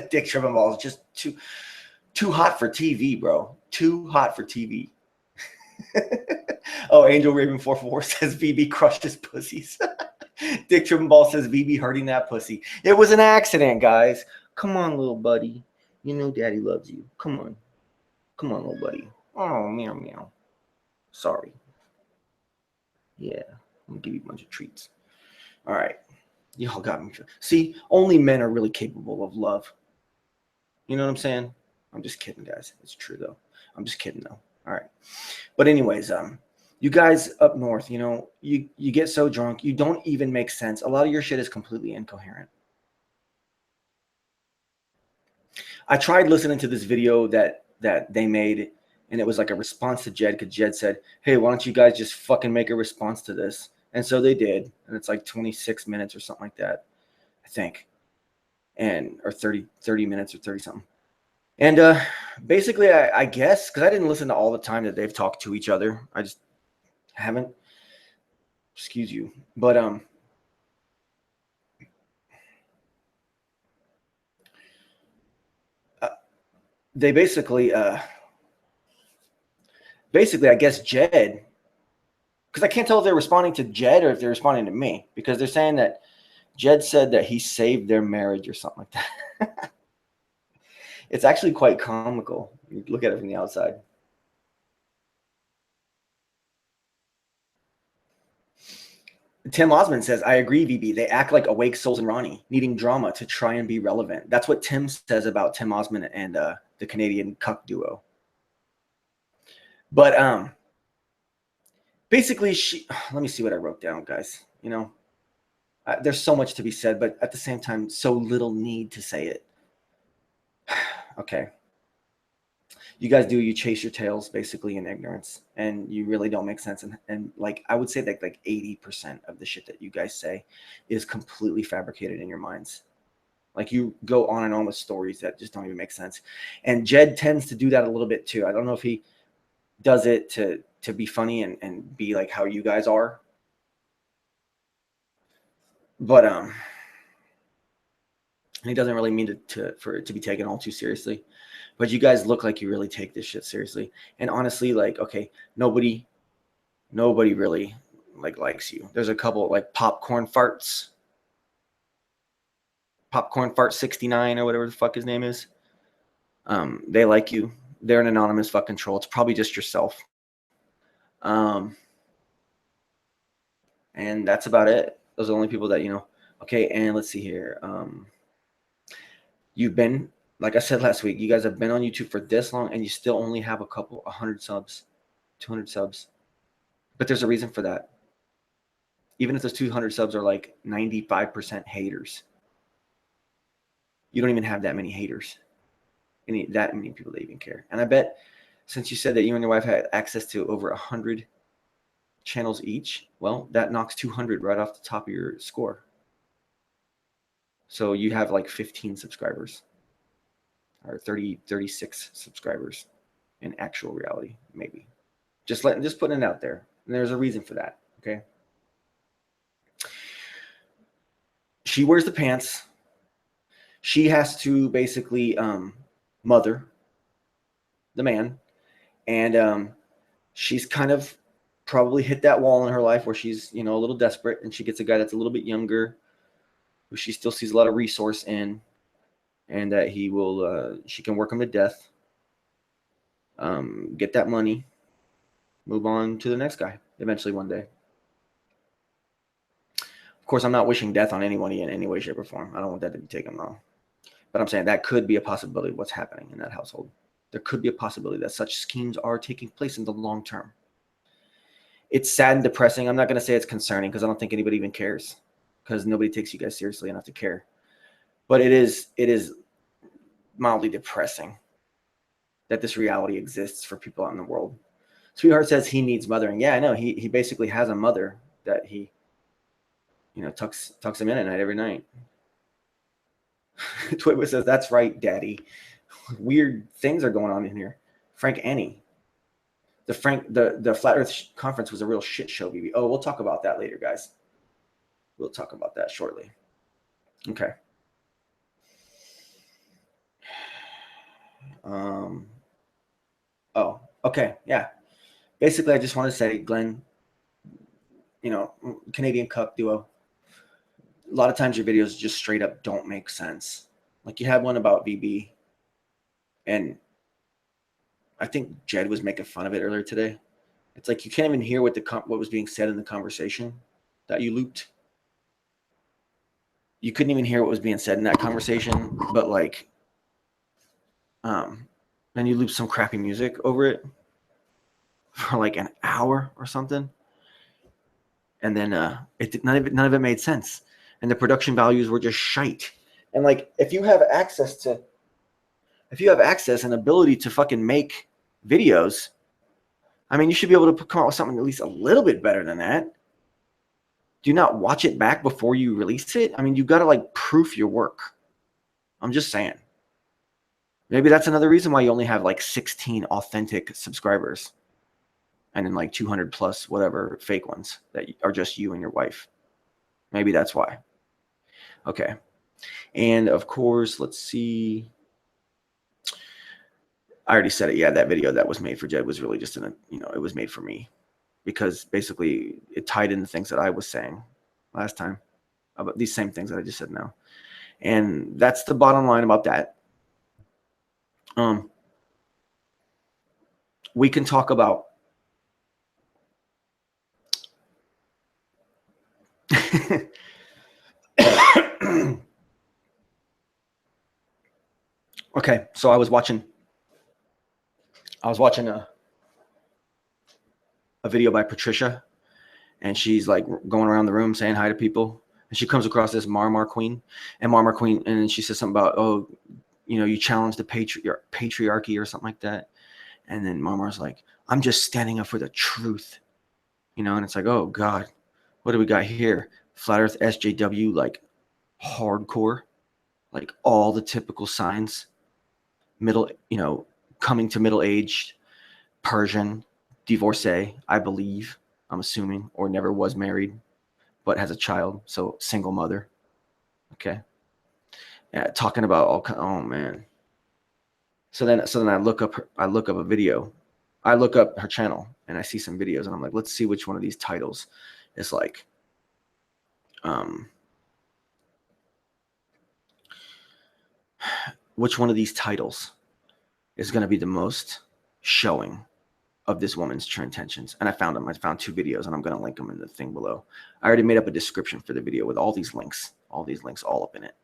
Dick Trippingballs is just too hot for TV, bro. Too hot for TV. Oh, Angel Raven 44 says VB crushed his pussies. Dick Trippingballs says VB hurting that pussy. It was an accident, guys. Come on, little buddy. You know daddy loves you. Come on, little buddy. Oh, meow, meow. Sorry. Yeah, I'm gonna give you a bunch of treats. All right. Y'all got me. See, only men are really capable of love. You know what I'm saying? I'm just kidding, guys. It's true, though. I'm just kidding, though. All right. But anyways, you guys up north, you know, you get so drunk, you don't even make sense. A lot of your shit is completely incoherent. I tried listening to this video that that they made, and it was like a response to Jed, because Jed said, hey, why don't you guys just fucking make a response to this? And so they did, and it's like 26 minutes or something like that, I think, and or 30 minutes or 30 something. And basically, I guess, because I didn't listen to all the time that they've talked to each other, I just haven't. Excuse you, but they basically, I guess Jed, because I can't tell if they're responding to Jed or if they're responding to me, because they're saying that Jed said that he saved their marriage or something like that. It's actually quite comical. You look at it from the outside. Tim Osmond says, I agree, VB. They act like awake souls in Ronnie, needing drama to try and be relevant. That's what Tim says about Tim Osmond and the Canadian cuck duo. But basically, let me see what I wrote down, guys. You know, there's so much to be said, but at the same time, so little need to say it. Okay. You guys you chase your tails basically in ignorance, and you really don't make sense. And like, I would say that like 80% of the shit that you guys say is completely fabricated in your minds. Like, you go on and on with stories that just don't even make sense. And Jed tends to do that a little bit too. I don't know if he does it to be funny and be like how you guys are. But he doesn't really mean for it to be taken all too seriously. But you guys look like you really take this shit seriously. And honestly, like, okay, nobody really like likes you. There's a couple like Popcorn Fart 69 or whatever the fuck his name is. They like you. They're an anonymous fucking troll. It's probably just yourself. And that's about it. Those are the only people that, you know. Okay, and let's see here. You've been, like I said last week, you guys have been on YouTube for this long, and you still only have 100 subs, 200 subs. But there's a reason for that. Even if those 200 subs are like 95% haters, you don't even have that many haters. That many people that even care. And I bet, since you said that you and your wife had access to over 100 channels each, well, that knocks 200 right off the top of your score. So you have like 15 subscribers, or 36 subscribers in actual reality, maybe. Just putting it out there. And there's a reason for that, okay? She wears the pants. She has to basically mother the man. And she's kind of probably hit that wall in her life where she's, you know, a little desperate, and she gets a guy that's a little bit younger, who she still sees a lot of resource in, and that he will, she can work him to death, get that money, move on to the next guy eventually one day. Of course, I'm not wishing death on anybody in any way, shape, or form. I don't want that to be taken wrong. But I'm saying that could be a possibility of what's happening in that household. There could be a possibility that such schemes are taking place in the long term. It's sad and depressing. I'm not going to say it's concerning, because I don't think anybody even cares, because nobody takes you guys seriously enough to care. But it is mildly depressing that this reality exists for people out in the world. Sweetheart says he needs mothering. Yeah, I know. He basically has a mother that he, you know, tucks him in at night every night. Twitwood says, that's right, Daddy. Weird things are going on in here. Frank Annie. The Flat Earth conference was a real shit show, BB. Oh, we'll talk about that later, guys. We'll talk about that shortly. Okay. Oh, okay. Yeah. Basically, I just want to say, Glenn, you know, Canadian cuck duo, a lot of times your videos just straight up don't make sense. Like, you had one about VB, and I think Jed was making fun of it earlier today. It's like you can't even hear what was being said in the conversation that you looped. You couldn't even hear what was being said in that conversation, but like, then you looped some crappy music over it for like an hour or something, and then none of it made sense, and the production values were just shite. And like, if you have access to if you have access and ability to fucking make videos, I mean, you should be able to come out with something at least a little bit better than that. Do you not watch it back before you release it? I mean, you got to like proof your work. I'm just saying. Maybe that's another reason why you only have like 16 authentic subscribers and then like 200 plus whatever fake ones that are just you and your wife. Maybe that's why. Okay. And of course, let's see. I already said it. Yeah, that video that was made for Jed was really just it was made for me, because basically it tied in the things that I was saying last time about these same things that I just said now. And that's the bottom line about that. We can talk about okay, so I was watching a video by Patricia, and she's like going around the room saying hi to people, and she comes across this MARMAR Queen, and she says something about, oh, you challenge the patriarchy or something like that, and then MARMAR's like, I'm just standing up for the truth, and it's like, oh God, what do we got here? Flat Earth SJW, like hardcore, like all the typical signs, coming to middle-aged, Persian, divorcee, I believe, I'm assuming, or never was married, but has a child, so single mother. Okay. Yeah, talking about oh man. So then I look up a video. I look up her channel and I see some videos, and I'm like, let's see which one of these titles is like which one of these titles is going to be the most showing of this woman's true intentions. And I found them. I found 2 videos, and I'm going to link them in the thing below. I already made up a description for the video with all these links all up in it.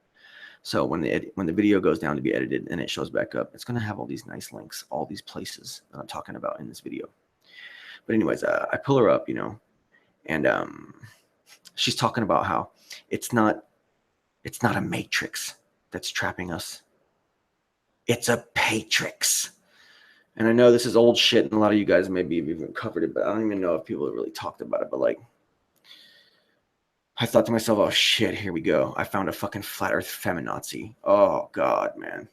So when the video goes down to be edited and it shows back up, it's going to have all these nice links, all these places that I'm talking about in this video. But anyways, I pull her up, and she's talking about how it's not a matrix that's trapping us. It's a patrix. And I know this is old shit, and a lot of you guys maybe have even covered it, but I don't even know if people have really talked about it. But like, I thought to myself, oh shit, here we go. I found a fucking flat earth feminazi. Oh God, man.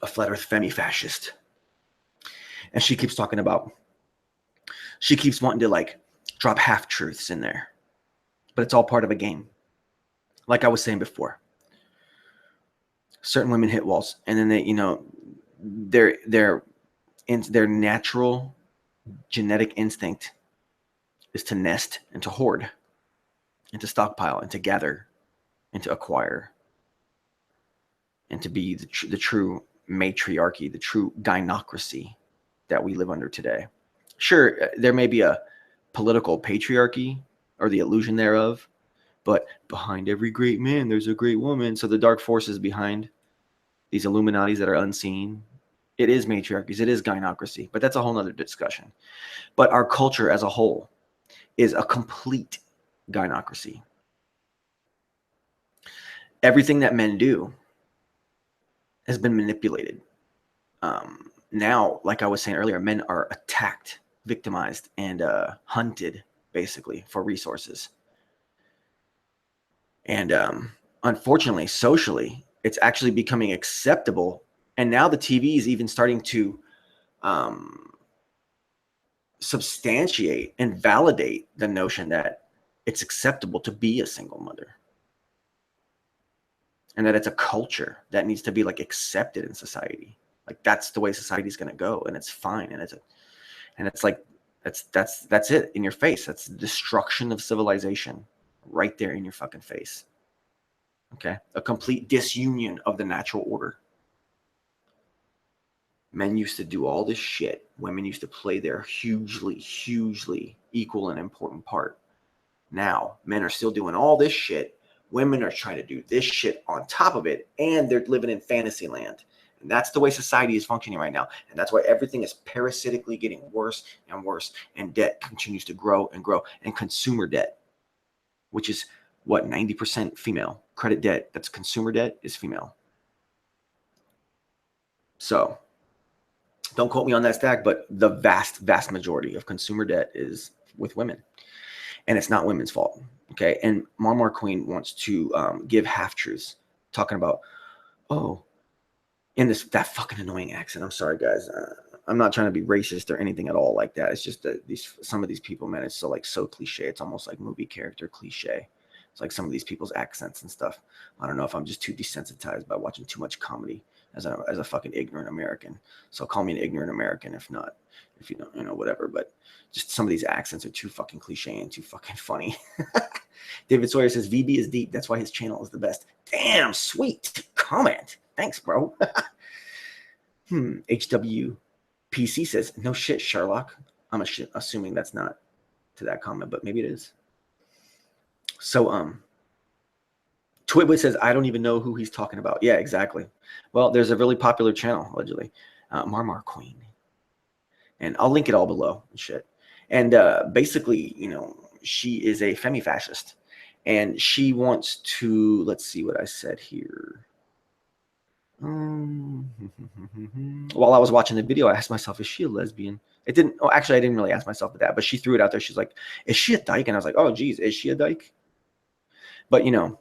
A flat earth femi-fascist. And she keeps wanting to like drop half-truths in there. But it's all part of a game. Like I was saying before. Certain women hit walls, and then they, their natural genetic instinct is to nest and to hoard and to stockpile and to gather and to acquire and to be the true matriarchy, the true gynocracy that we live under today. Sure, there may be a political patriarchy or the illusion thereof, but behind every great man, there's a great woman. So the dark forces behind these Illuminatis that are unseen, it is matriarchies, it is gynocracy, but that's a whole nother discussion. But our culture as a whole is a complete gynocracy. Everything that men do has been manipulated. Now, like I was saying earlier, men are attacked, victimized, and hunted, basically, for resources. And unfortunately, socially, it's actually becoming acceptable. And now the TV is even starting to substantiate and validate the notion that it's acceptable to be a single mother. And that it's a culture that needs to be like accepted in society. Like that's the way society is going to go, and it's fine. And it's like, that's it in your face. That's the destruction of civilization right there in your fucking face. Okay. A complete disunion of the natural order. Men used to do all this shit. Women used to play their hugely, hugely equal and important part. Now, men are still doing all this shit. Women are trying to do this shit on top of it, and they're living in fantasy land. And that's the way society is functioning right now. And that's why everything is parasitically getting worse and worse, and debt continues to grow and grow, and consumer debt, which is what, 90% female. Credit debt, that's consumer debt, is female. So don't quote me on that stack, but the vast majority of consumer debt is with women. And it's not women's fault. Okay. And MARMAR Queen wants to give half-truths, talking about, oh, in that fucking annoying accent. I'm sorry, guys. I'm not trying to be racist or anything at all like that. It's just that some of these people, man, it's so cliche. It's almost like movie character cliche. It's like some of these people's accents and stuff. I don't know if I'm just too desensitized by watching too much comedy as a fucking ignorant American. So call me an ignorant American if not, if you know, whatever. But just some of these accents are too fucking cliche and too fucking funny. David Sawyer says VB is deep. That's why his channel is the best. Damn, sweet comment. Thanks, bro. HWPC says, no shit, Sherlock. I'm assuming that's not to that comment, but maybe it is. So, Twitwood says, I don't even know who he's talking about. Yeah, exactly. Well, there's a really popular channel, allegedly, MARMAR Queen. And I'll link it all below and shit. And basically, you know, she is a femi-fascist. And she wants to, let's see what I said here. While I was watching the video, I asked myself, is she a lesbian? It didn't, oh, actually, I didn't really ask myself that, but she threw it out there. She's like, is she a dyke? And I was like, oh, geez, is she a dyke? But, you know,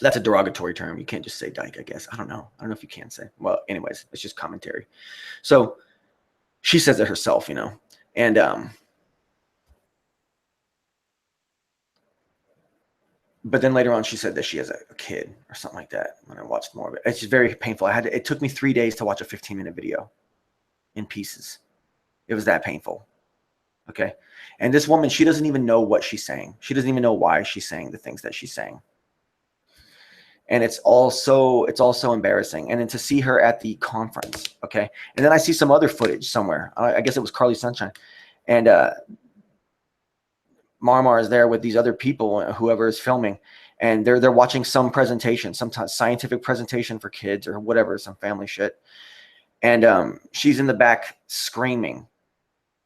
that's a derogatory term. You can't just say dyke, I guess. I don't know if you can say. Well, anyways, it's just commentary. So she says it herself, you know, and but then later on, she said that she has a kid or something like that. When I watched more of it, it's just very painful. It took me 3 days to watch a 15-minute video in pieces. It was that painful. Okay. And this woman, she doesn't even know what she's saying. She doesn't even know why she's saying the things that she's saying. And it's also embarrassing. And then to see her at the conference. Okay. And then I see some other footage somewhere. I guess it was Karlee Sunshine. And, Marmar is there with these other people, whoever is filming, and they're watching some presentation, sometimes scientific presentation for kids or whatever, some family shit. And she's in the back screaming,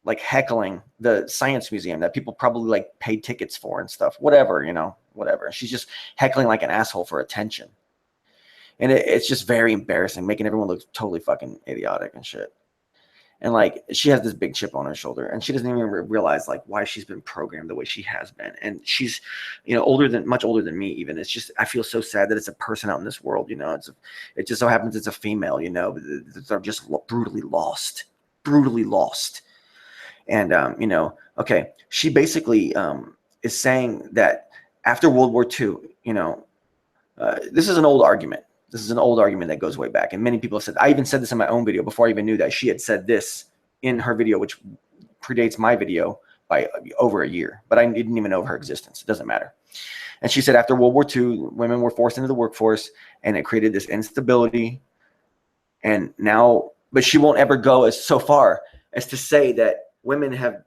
like heckling the science museum that people probably like paid tickets for and stuff, whatever, you know, whatever. She's just heckling like an asshole for attention. And it's just very embarrassing, making everyone look totally fucking idiotic and shit. And like, she has this big chip on her shoulder, and she doesn't even realize like why she's been programmed the way she has been. And she's, you know, much older than me even. It's just, I feel so sad that it's a person out in this world, you know. It just so happens it's a female, you know. They're just brutally lost. And you know, okay, she basically is saying that after World War II, you know, this is an old argument. This is an old argument that goes way back. And many people have said, I even said this in my own video before I even knew that she had said this in her video, which predates my video by over a year, but I didn't even know of her existence. It doesn't matter. And she said after World War II, women were forced into the workforce, and it created this instability. And now, but she won't ever go so far as to say that women have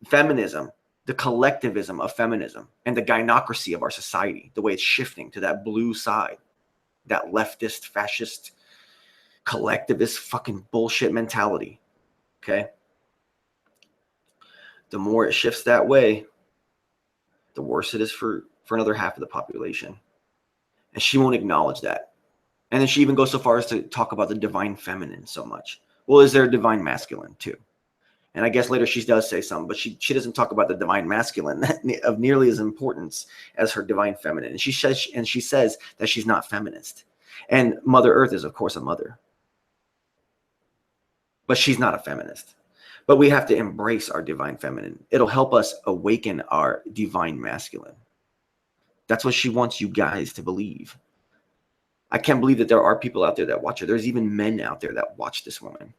feminism, the collectivism of feminism, and the gynocracy of our society, the way it's shifting to that blue side. That leftist, fascist, collectivist fucking bullshit mentality. Okay. The more it shifts that way, the worse it is for another half of the population. And she won't acknowledge that. And then she even goes so far as to talk about the divine feminine so much. Well, is there a divine masculine too? And I guess later she does say something, but she doesn't talk about the divine masculine of nearly as importance as her divine feminine. And she says that she's not feminist. And Mother Earth is, of course, a mother. But she's not a feminist. But we have to embrace our divine feminine. It'll help us awaken our divine masculine. That's what she wants you guys to believe. I can't believe that there are people out there that watch her. There's even men out there that watch this woman.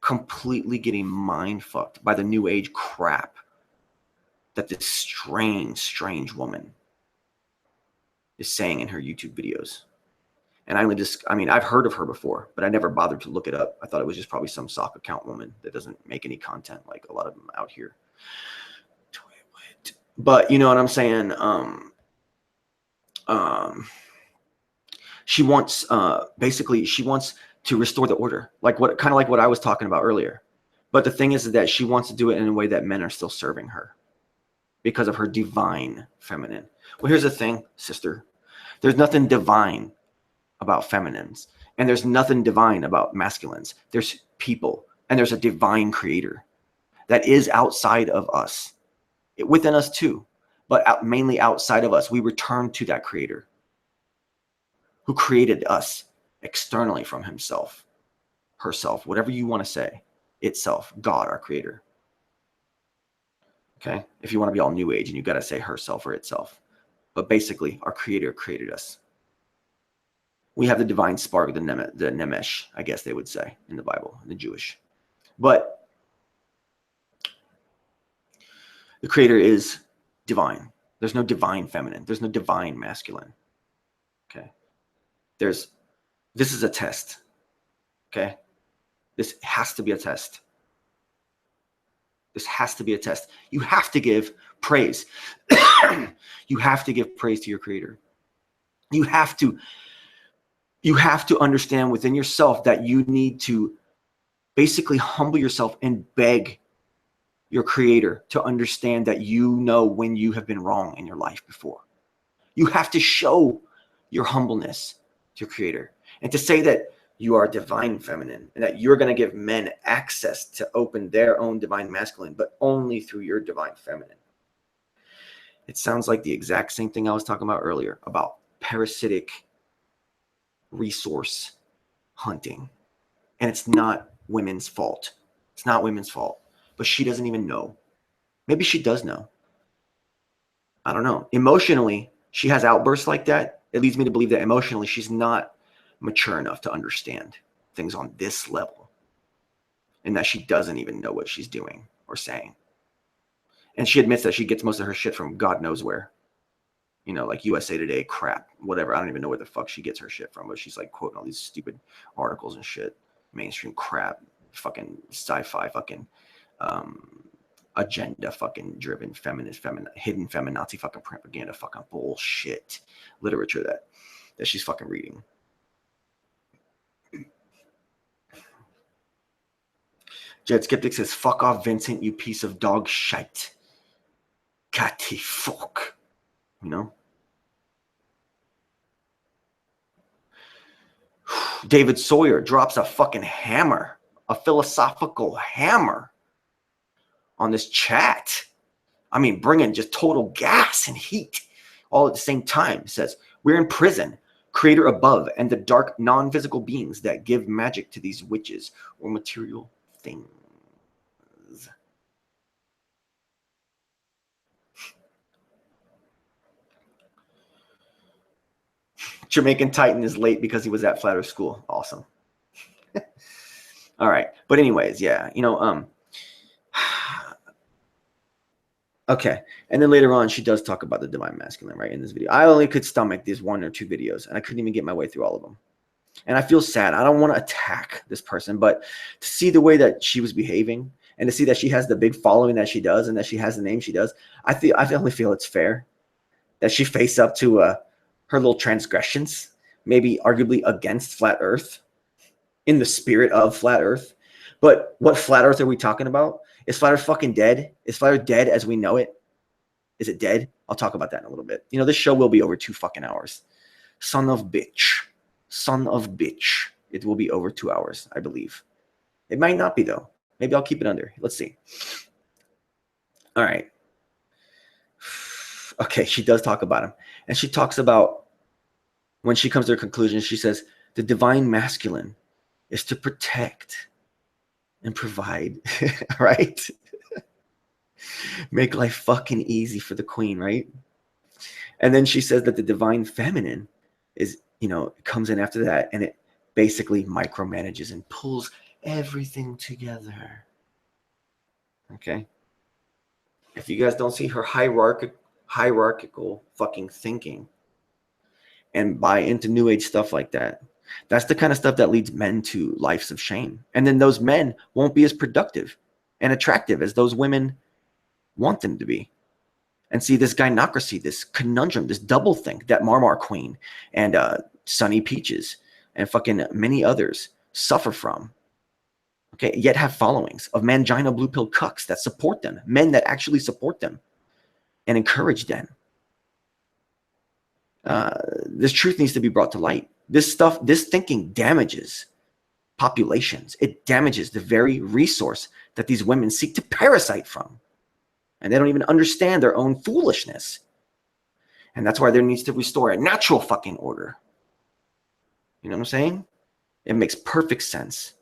Completely getting mind fucked by the new age crap that this strange woman is saying in her YouTube videos. And I mean, I've heard of her before, but I never bothered to look it up. I thought it was just probably some sock account woman that doesn't make any content like a lot of them out here. But you know what I'm saying? She wants, basically, she wants to restore the order, kind of like what I was talking about earlier. But the thing is that she wants to do it in a way that men are still serving her, because of her divine feminine. Well, here's the thing, sister. There's nothing divine about feminines, and there's nothing divine about masculines. There's people, and there's a divine creator that is outside of us, within us too, but mainly outside of us. We return to that creator who created us externally from himself, herself, whatever you want to say, itself, God, our creator. Okay, if you want to be all new age, and you got to say herself or itself, but basically our creator created us. We have the divine spark, the nemesh, I guess they would say in the Bible, in the Jewish. But the creator is divine. There's no divine feminine. There's no divine masculine. Okay. This is a test. Okay. This has to be a test. This has to be a test. You have to give praise. You have to give praise to your creator. You have to understand within yourself that you need to basically humble yourself and beg your creator to understand that you know when you have been wrong in your life before. You have to show your humbleness to your creator, and to say that you are divine feminine and that you're going to give men access to open their own divine masculine, but only through your divine feminine. It sounds like the exact same thing I was talking about earlier about parasitic resource hunting. And it's not women's fault. It's not women's fault. But she doesn't even know. Maybe she does know. I don't know. Emotionally, she has outbursts like that. It leads me to believe that emotionally she's not mature enough to understand things on this level, and that she doesn't even know what she's doing or saying. And she admits that she gets most of her shit from God knows where. You know, like USA Today crap, whatever. I don't even know where the fuck she gets her shit from, but she's like quoting all these stupid articles and shit. Mainstream crap, fucking sci-fi, fucking agenda, fucking driven feminist, hidden feminazi fucking propaganda, fucking bullshit literature that she's fucking reading. Jed Skeptic says, fuck off, Vincent, you piece of dog shite. Catty fuck. You know? David Sawyer drops a fucking hammer, a philosophical hammer on this chat. I mean, bringing just total gas and heat all at the same time. It says, we're in prison, creator above, and the dark non-physical beings that give magic to these witches or material things. Jamaican Titan is late because he was at Flat Earth School. Awesome. All right. But anyways, yeah, you know, okay. And then later on, she does talk about the divine masculine, right, in this video. I only could stomach these 1 or 2 videos, and I couldn't even get my way through all of them. And I feel sad. I don't want to attack this person, but to see the way that she was behaving and to see that she has the big following that she does and that she has the name she does, I only feel it's fair that she face up to her little transgressions, maybe arguably against Flat Earth, in the spirit of Flat Earth. But what Flat Earth are we talking about? Is Flat Earth fucking dead? Is Flat Earth dead as we know it? Is it dead? I'll talk about that in a little bit. You know, this show will be over 2 fucking hours. Son of bitch. Son of bitch. It will be over 2 hours, I believe. It might not be, though. Maybe I'll keep it under. Let's see. All right. Okay, she does talk about him. And she talks about, when she comes to her conclusion, she says, the divine masculine is to protect and provide, right? Make life fucking easy for the queen, right? And then she says that the divine feminine is, you know, comes in after that, and it basically micromanages and pulls everything together. Okay? If you guys don't see her hierarchical fucking thinking and buy into new age stuff like that, that's the kind of stuff that leads men to lives of shame. And then those men won't be as productive and attractive as those women want them to be. And see this gynocracy, this conundrum, this double think that Marmar Queen and Sunny Peaches and fucking many others suffer from. Okay, yet have followings of mangina blue pill cucks that support them, men that actually support them. and encourage them. This truth needs to be brought to light. This thinking damages populations. It damages the very resource that these women seek to parasite from. And they don't even understand their own foolishness. And that's why there needs to restore a natural fucking order. You know what I'm saying? It makes perfect sense.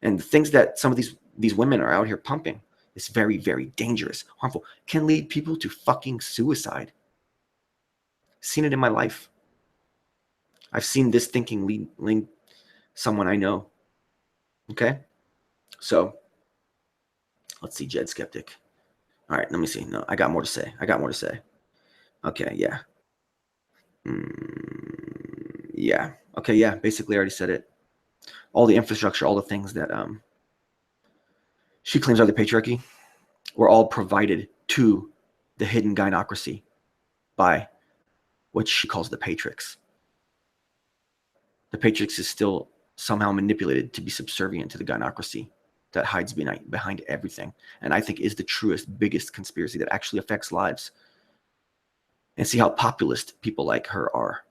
And the things that some of these women are out here pumping is very, very dangerous, harmful, can lead people to fucking suicide. Seen it in my life. I've seen this thinking lead someone I know. Okay? So, let's see, Jed Skeptic. All right, let me see. No, I got more to say. Okay, yeah. Yeah. Okay, yeah. Basically, I already said it. All the infrastructure, all the things that she claims are the patriarchy were all provided to the hidden gynocracy by what she calls the Patrix. The Patrix is still somehow manipulated to be subservient to the gynocracy that hides behind everything, and I think is the truest, biggest conspiracy that actually affects lives. And see how populist people like her are,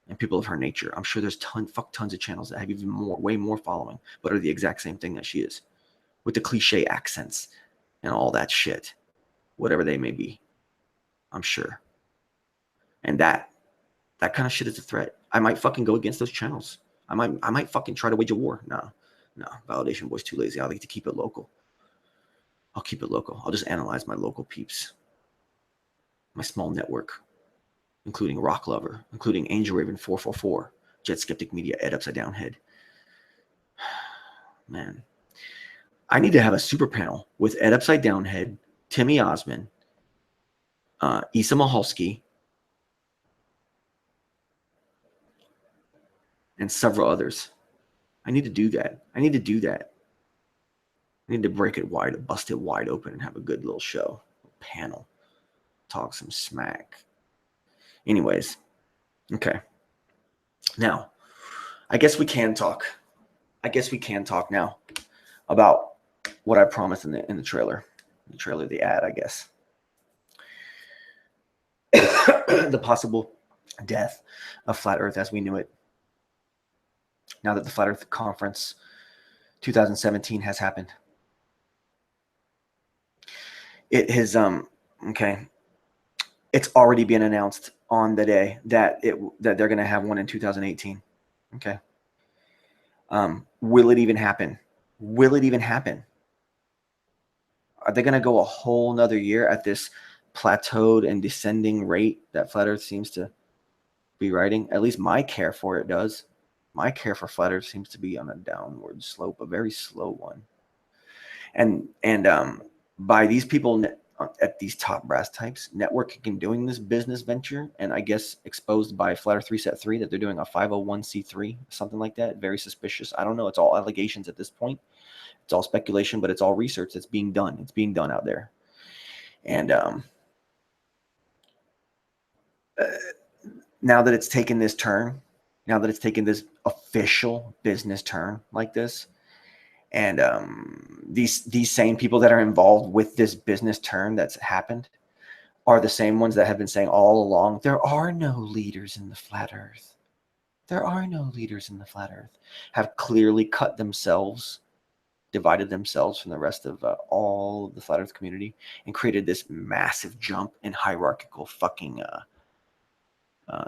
and people of her nature. I'm sure there's tons of channels that have even more, way more following, but are the exact same thing that she is, with the cliche accents and all that shit, whatever they may be. I'm sure. And that kind of shit is a threat. I might fucking go against those channels. I might fucking try to wage a war. No, Validation Boy's too lazy. I like to keep it local. I'll keep it local. I'll just analyze my local peeps, my small network, including Rock Lover, including Angel Raven 444, Jet Skeptic Media, Ed Upside Down Head. Man, I need to have a super panel with Ed Upside Down Head, Timmy Osmond, Issa Mahalski, and several others. I need to do that. I need to break it wide, bust it wide open, and have a good little show, panel, talk some smack. Anyways, okay. Now, I guess we can talk. Now about what I promised in the trailer. The ad, I guess. The possible death of Flat Earth as we knew it. Now that the Flat Earth Conference 2017 has happened. It has okay. It's already been announced on the day that they're going to have one in 2018. Okay. Will it even happen? Are they going to go a whole nother year at this plateaued and descending rate that Flat Earth seems to be riding? At least my care for it does. My care for Flat Earth seems to be on a downward slope, a very slow one. And by these people at these top brass types, networking doing this business venture, and I guess exposed by Flat Earth Reset 3 that they're doing a 501c3, something like that. Very suspicious. I don't know. It's all allegations at this point. It's all speculation, but it's all research that's being done. It's being done out there. And now that it's taken this turn, now that it's taken this official business turn like this, and these same people that are involved with this business turn that's happened are the same ones that have been saying all along, there are no leaders in the Flat Earth. There are no leaders in the Flat Earth. Have clearly cut themselves, divided themselves from the rest of all of the Flat Earth community, and created this massive jump in hierarchical fucking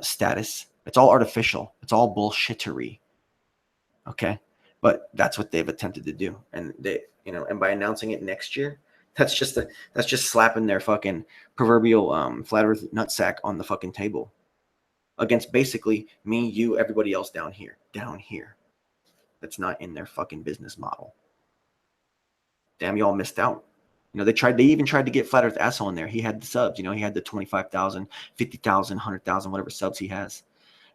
status. It's all artificial. It's all bullshittery. Okay? But that's what they've attempted to do. And they, and by announcing it next year, that's just slapping their fucking proverbial Flat Earth nutsack on the fucking table against basically me, you, everybody else down here. That's not in their fucking business model. Damn, y'all missed out. They even tried to get Flat Earth Asshole in there. He had the subs, he had the 25,000, 50,000, 100,000, whatever subs he has.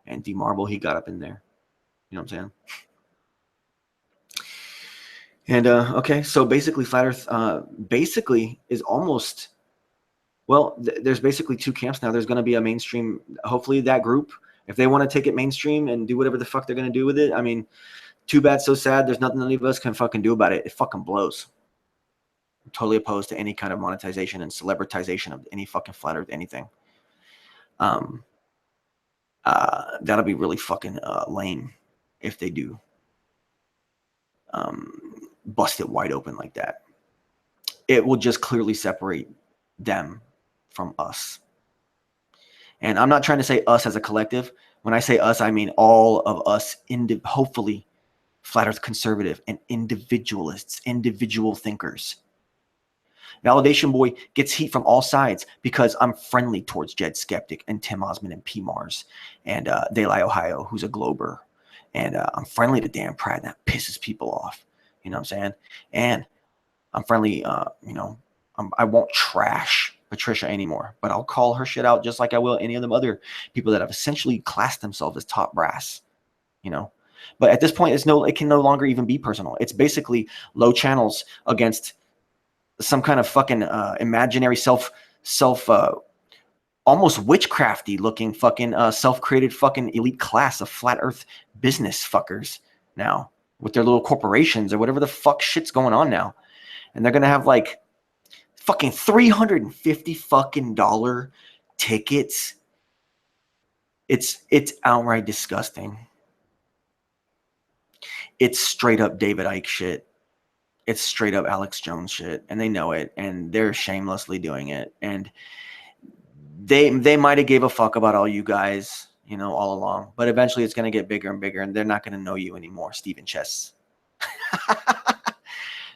And D-Marble, he got up in there. You know what I'm saying? And, okay, so basically Flat Earth basically is almost, well, there's basically two camps now. There's going to be a mainstream, hopefully that group, if they want to take it mainstream and do whatever the fuck they're going to do with it, I mean, too bad, so sad. There's nothing any of us can fucking do about it. It fucking blows. totally opposed to any kind of monetization and celebritization of any fucking flat earth anything. That'll be really fucking lame if they do bust it wide open like that. It will just clearly separate them from us. And I'm not trying to say us as a collective. When I say us, I mean all of us, hopefully flat earth conservative and individualists, individual thinkers. Validation Boy gets heat from all sides because I'm friendly towards Jed Skeptic and Tim Osmond and P. Mars and Daylight Ohio, who's a Glober. And I'm friendly to Dan Pratt, and that pisses people off. You know what I'm saying? And I'm friendly, I won't trash Patricia anymore, but I'll call her shit out just like I will any of them other people that have essentially classed themselves as top brass, you know. But at this point, it can no longer even be personal. It's basically low channels against some kind of fucking imaginary almost witchcrafty looking fucking self-created fucking elite class of flat earth business fuckers now with their little corporations or whatever the fuck shit's going on now. And they're going to have like fucking $350 fucking dollar tickets. It's outright disgusting. It's straight up David Icke shit. It's straight up Alex Jones shit, and they know it, and they're shamelessly doing it. And they might have gave a fuck about all you guys, you know, all along, but eventually it's going to get bigger and bigger, and they're not going to know you anymore, Stephen Chess.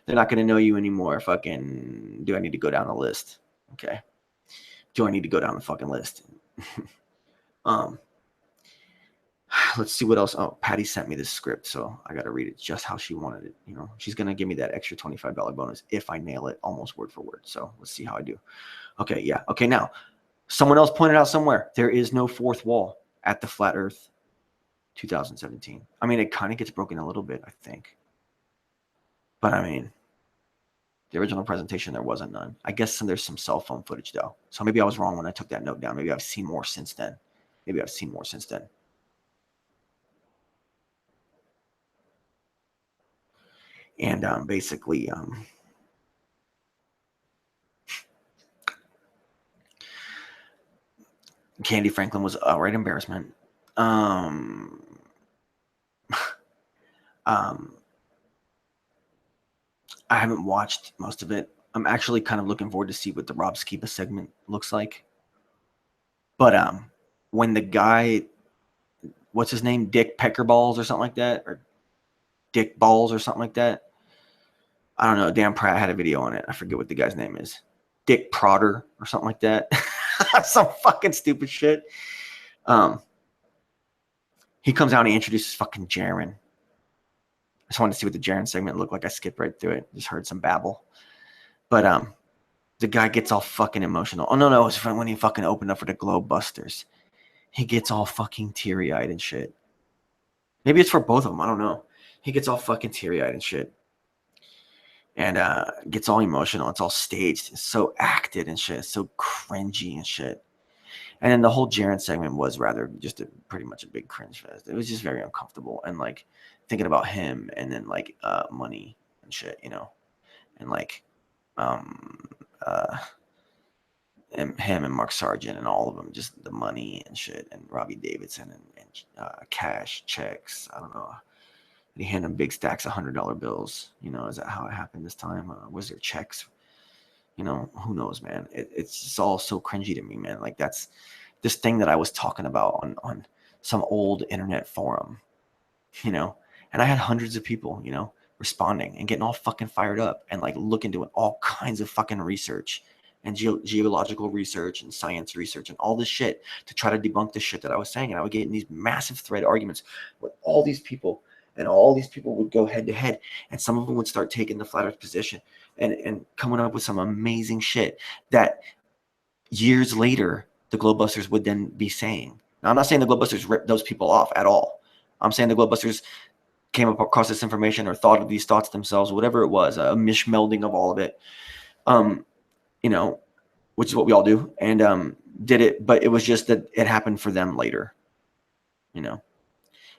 They're not going to know you anymore. Fucking, do I need to go down the list? Okay. Do I need to go down the fucking list? Let's see what else. Oh, Patty sent me this script, so I got to read it just how she wanted it. You know, she's going to give me that extra $25 bonus if I nail it almost word for word. So let's see how I do. Okay, yeah. Okay, now, someone else pointed out somewhere, there is no fourth wall at the Flat Earth 2017. I mean, it kind of gets broken a little bit, I think. But I mean, the original presentation, there wasn't none. I guess there's some cell phone footage, though. So maybe I was wrong when I took that note down. Maybe I've seen more since then. And basically, Candy Franklin was outright embarrassment. I haven't watched most of it. I'm actually kind of looking forward to see what the Rob Skiba segment looks like. But when the guy, what's his name, Dick Peckerballs or something like that, or Dick Balls or something like that, I don't know. Dan Pratt had a video on it. I forget what the guy's name is. Dick Prodder or something like that. Some fucking stupid shit. He comes out and he introduces fucking Jaren. I just wanted to see what the Jaren segment looked like. I skipped right through it. Just heard some babble. But the guy gets all fucking emotional. Oh, no, it was when he fucking opened up for the Globe Busters. He gets all fucking teary-eyed and shit. Maybe it's for both of them. I don't know. He gets all fucking teary-eyed and shit. And gets all emotional. It's all staged. It's so acted and shit. It's so cringy and shit. And then the whole Jaren segment was rather just pretty much a big cringe fest. It was just very uncomfortable. And like thinking about him and then like money and shit, you know. And like and him and Mark Sargent and all of them, just the money and shit. And Robbie Davidson and cash checks. I don't know. He handed him big stacks of $100 bills. You know, is that how it happened this time? Was there checks? You know, who knows, man? It's just all so cringy to me, man. Like that's this thing that I was talking about on some old internet forum, you know, and I had hundreds of people, you know, responding and getting all fucking fired up and like looking into all kinds of fucking research and geological research and science research and all this shit to try to debunk the shit that I was saying. And I would get in these massive thread arguments with all these people. And all these people would go head to head, and some of them would start taking the flat earth position and coming up with some amazing shit that years later the Globebusters would then be saying. Now, I'm not saying the Globebusters ripped those people off at all. I'm saying the Globebusters came up across this information or thought of these thoughts themselves, whatever it was, a mishmelding of all of it, you know, which is what we all do, and did it. But it was just that it happened for them later, you know.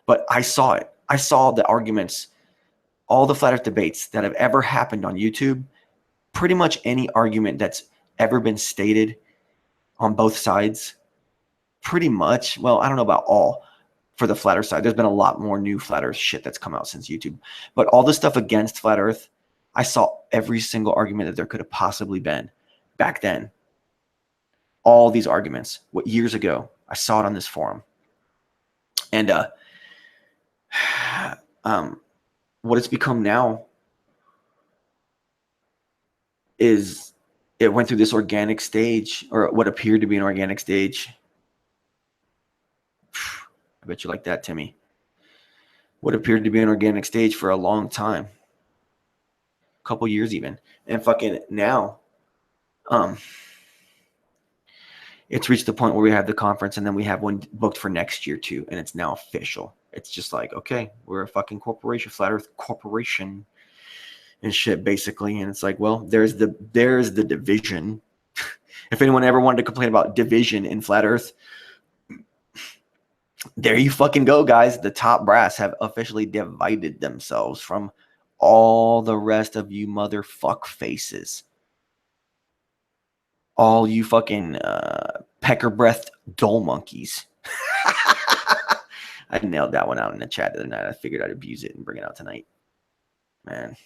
But I saw it. I saw the arguments, all the flat earth debates that have ever happened on YouTube pretty much any argument that's ever been stated on both sides, pretty much, well, I don't know about all, for the flat earth side. There's been a lot more new flat earth shit that's come out since YouTube. But all the stuff against flat earth, I saw every single argument that there could have possibly been back then. All these arguments, what years ago, I saw it on this forum. And what it's become now is it went through this organic stage, or what appeared to be an organic stage. I bet you like that, Timmy. What appeared to be an organic stage for a long time. A couple years even. And fucking now, it's reached the point where we have the conference, and then we have one booked for next year too, and it's now official. It's just like, okay, we're a fucking corporation, Flat Earth Corporation and shit, basically. And it's like, well, there's the division. If anyone ever wanted to complain about division in Flat Earth, there you fucking go, guys. The top brass have officially divided themselves from all the rest of you motherfuck faces. All you fucking pecker-breathed dull monkeys. I nailed that one out in the chat the other night. I figured I'd abuse it and bring it out tonight. Man.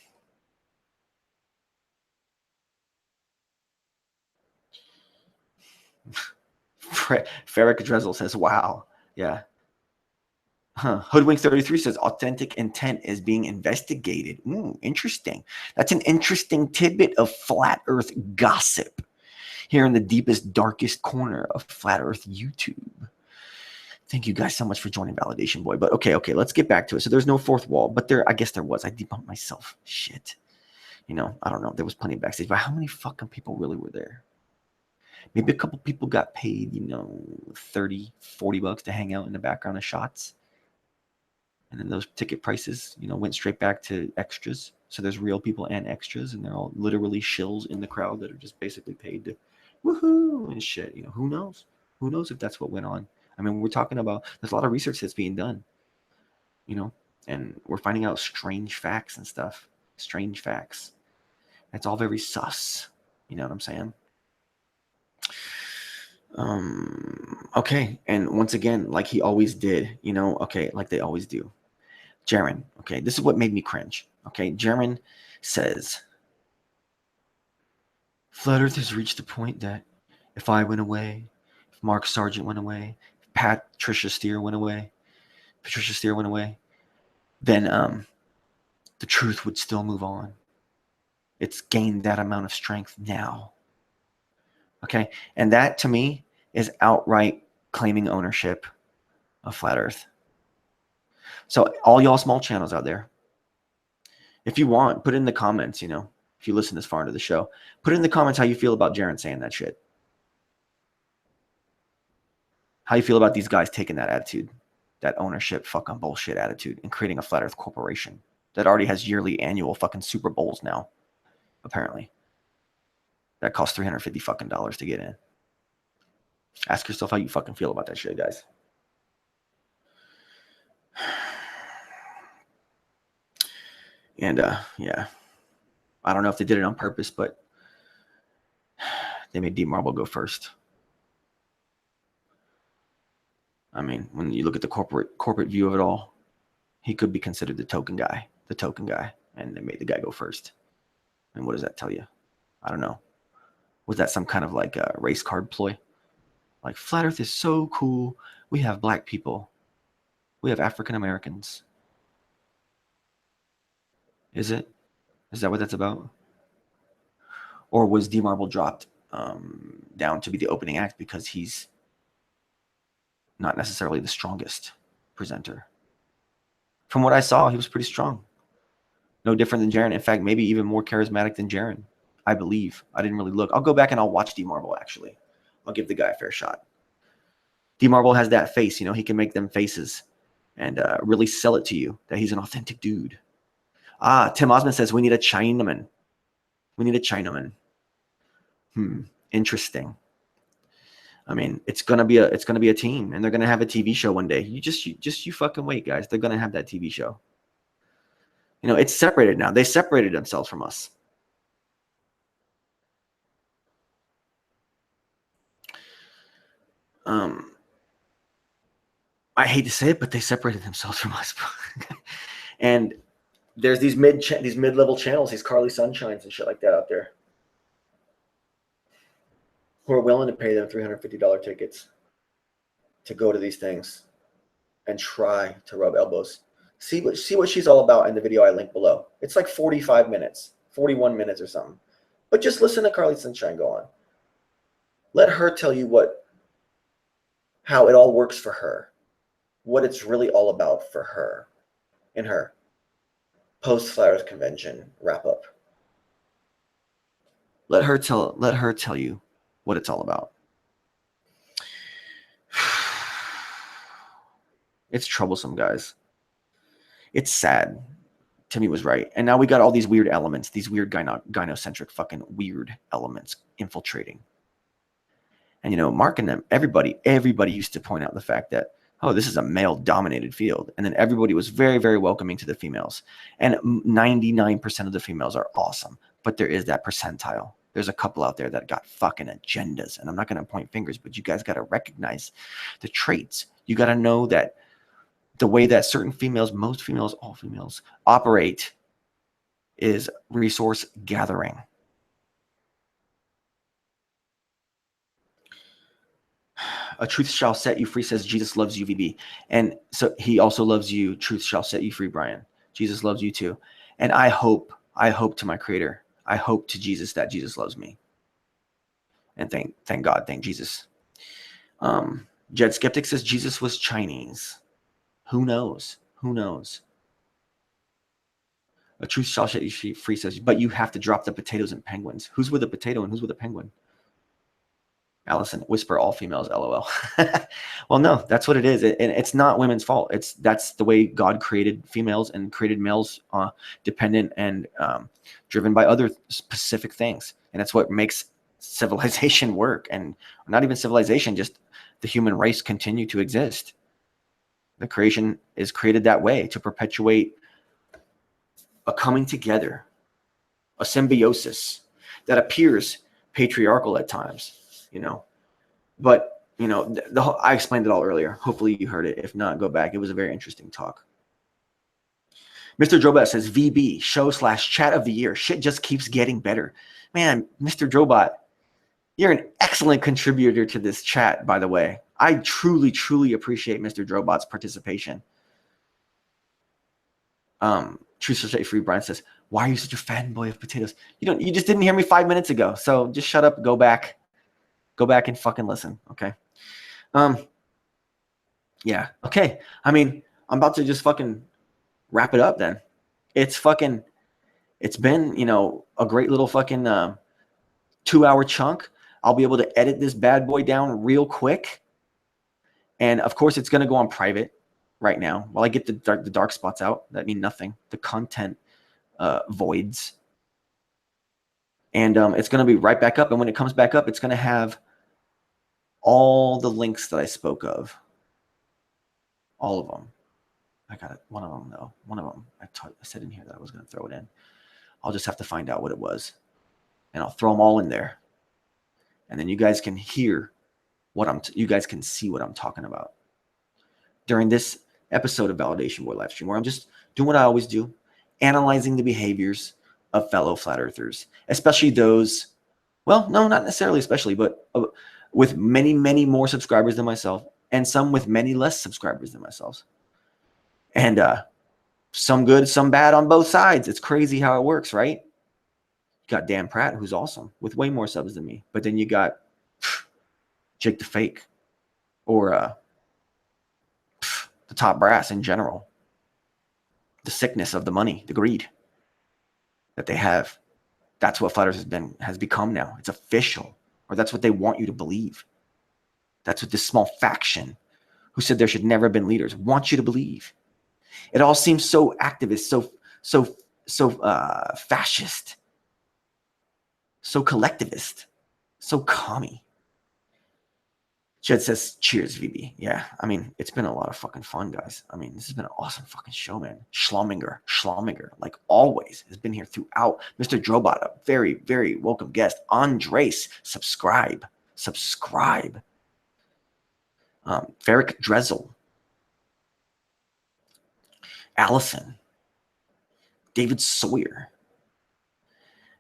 Ferric Drezel says, wow. Yeah. Hoodwink 33 says, authentic intent is being investigated. Interesting. That's an interesting tidbit of flat earth gossip here in the deepest, darkest corner of flat earth YouTube. Thank you guys so much for joining Validation Boy. But okay, let's get back to it. So there's no fourth wall, but I guess there was. I debunked myself. Shit. You know, I don't know. There was plenty of backstage, but how many fucking people really were there? Maybe a couple people got paid, you know, 30, 40 bucks to hang out in the background of shots. And then those ticket prices, you know, went straight back to extras. So there's real people and extras, and they're all literally shills in the crowd that are just basically paid to woohoo and shit. You know, who knows? Who knows if that's what went on? I mean, we're talking about, there's a lot of research that's being done, you know, and we're finding out strange facts and stuff. Strange facts. It's all very sus. You know what I'm saying? Okay. And once again, like he always did, you know, okay, like they always do. Jaron, okay, this is what made me cringe. Okay, Jaron says, Flat Earth has reached a point that if I went away, if Mark Sargent went away, if Patricia Steere went away, then the truth would still move on. It's gained that amount of strength now. Okay, and that to me is outright claiming ownership of Flat Earth. So all y'all small channels out there, if you want, put in the comments, you know, if you listen this far into the show, put in the comments how you feel about Jaron saying that shit. How you feel about these guys taking that attitude, that ownership fucking bullshit attitude, and creating a Flat Earth corporation that already has yearly annual fucking Super Bowls now, apparently. That costs $350 fucking to get in. Ask yourself how you fucking feel about that shit, guys. And yeah, I don't know if they did it on purpose, but they made D Marble go first. I mean, when you look at the corporate view of it all, he could be considered the token guy, and they made the guy go first. And what does that tell you? I don't know. Was that some kind of like a race card ploy? Like, Flat Earth is so cool. We have black people. We have African Americans. Is it? Is that what that's about? Or was D Marble dropped down to be the opening act because he's not necessarily the strongest presenter? From what I saw, he was pretty strong. No different than Jaron. In fact, maybe even more charismatic than Jaron, I believe. I didn't really look. I'll go back and I'll watch D Marble, actually. I'll give the guy a fair shot. D Marble has that face, you know, he can make them faces and really sell it to you that he's an authentic dude. Tim Osmond says we need a Chinaman. We need a Chinaman. Interesting. I mean, it's gonna be a team, and they're gonna have a TV show one day. You fucking wait, guys. They're gonna have that TV show. You know, it's separated now. They separated themselves from us. I hate to say it, but they separated themselves from us. And there's these mid-level channels, these Karlee Sunshines and shit like that out there, who are willing to pay them $350 tickets to go to these things and try to rub elbows. See what she's all about in the video I link below. It's like 45 minutes, 41 minutes or something. But just listen to Karlee Sunshine go on. Let her tell you how it all works for her, what it's really all about for her in her post-Flat Earth convention wrap-up. Let her tell you what it's all about. It's troublesome, guys. It's sad. Timmy was right. And now we got all these weird elements, these weird gynocentric fucking weird elements infiltrating. And, Mark and them, everybody used to point out the fact that, oh, this is a male-dominated field. And then everybody was very, very welcoming to the females. And 99% of the females are awesome. But there is that percentile. There's a couple out there that got fucking agendas. And I'm not going to point fingers, but you guys got to recognize the traits. You got to know that the way that certain females, most females, all females operate is resource gathering. A truth shall set you free, says Jesus loves you, VB. And so he also loves you. Truth shall set you free, Brian. Jesus loves you too. And I hope to my creator. I hope to Jesus that Jesus loves me. And thank God, thank Jesus. Jed Skeptic says Jesus was Chinese. Who knows? Who knows? A truth shall set you free, says, but you have to drop the potatoes and penguins. Who's with a potato and who's with a penguin? Allison, whisper all females, LOL. Well, no, that's what it is. And it's not women's fault. That's the way God created females and created males, dependent and driven by other specific things. And that's what makes civilization work. And not even civilization, just the human race continue to exist. The creation is created that way to perpetuate a coming together, a symbiosis that appears patriarchal at times. But I explained it all earlier. Hopefully you heard it. If not, go back. It was a very interesting talk. Mr. Drobot says VB show/chat of the year. Shit just keeps getting better. Man, Mr. Drobot, you're an excellent contributor to this chat, by the way. I truly, truly appreciate Mr. Drobot's participation. Truth shall set you free, Brian says, why are you such a fanboy of potatoes? You just didn't hear me 5 minutes ago. So just shut up, go back. Go back and fucking listen, okay? Yeah, okay. I mean, I'm about to just fucking wrap it up then. It's been, a great little fucking 2-hour chunk. I'll be able to edit this bad boy down real quick. And of course, it's going to go on private right now while I get the dark spots out. That mean nothing. The content voids. And it's going to be right back up. And when it comes back up, it's going to have all the links that I spoke of. All of them. I got it. One of them, though. One of them. I said in here that I was going to throw it in. I'll just have to find out what it was. And I'll throw them all in there. And then you guys can hear you guys can see what I'm talking about during this episode of Validation Boy Livestream, where I'm just doing what I always do, analyzing the behaviors of fellow flat earthers, especially those, well, no, not necessarily especially, but with many, many more subscribers than myself, and some with many less subscribers than myself. And some good, some bad on both sides. It's crazy how it works, right? You got Dan Pratt, who's awesome, with way more subs than me. But then you got Jake the Fake, or the top brass in general. The sickness of the money, the greed that they have. That's what Flat Earth has become now. It's official, or that's what they want you to believe. That's what this small faction, who said there should never have been leaders, want you to believe. It all seems so activist, so fascist, so collectivist, so commie. Jed says, cheers, VB. Yeah, I mean, it's been a lot of fucking fun, guys. I mean, this has been an awesome fucking show, man. Schlumminger, like always, has been here throughout. Mr. Drobot, a very, very welcome guest. Andres, subscribe. Ferric Drezel, Allison, David Sawyer.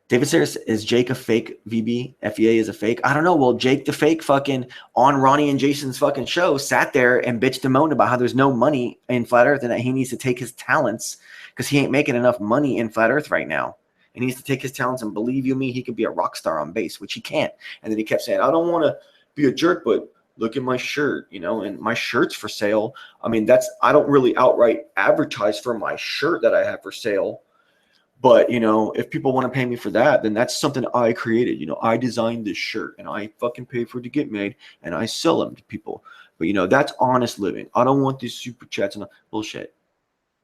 David says, is Jake a fake VB? FEA is a fake? I don't know. Well, Jake the fake fucking on Ronnie and Jason's fucking show sat there and bitched and moaned about how there's no money in Flat Earth and that he needs to take his talents because he ain't making enough money in Flat Earth right now. And he needs to take his talents, and believe you me, he could be a rock star on base, which he can't. And then he kept saying, I don't want to be a jerk, but look at my shirt, you know, and my shirt's for sale. I mean, I don't really outright advertise for my shirt that I have for sale. But, you know, if people want to pay me for that, then that's something I created. You know, I designed this shirt and I fucking paid for it to get made and I sell them to people. But, you know, that's honest living. I don't want these super chats and bullshit.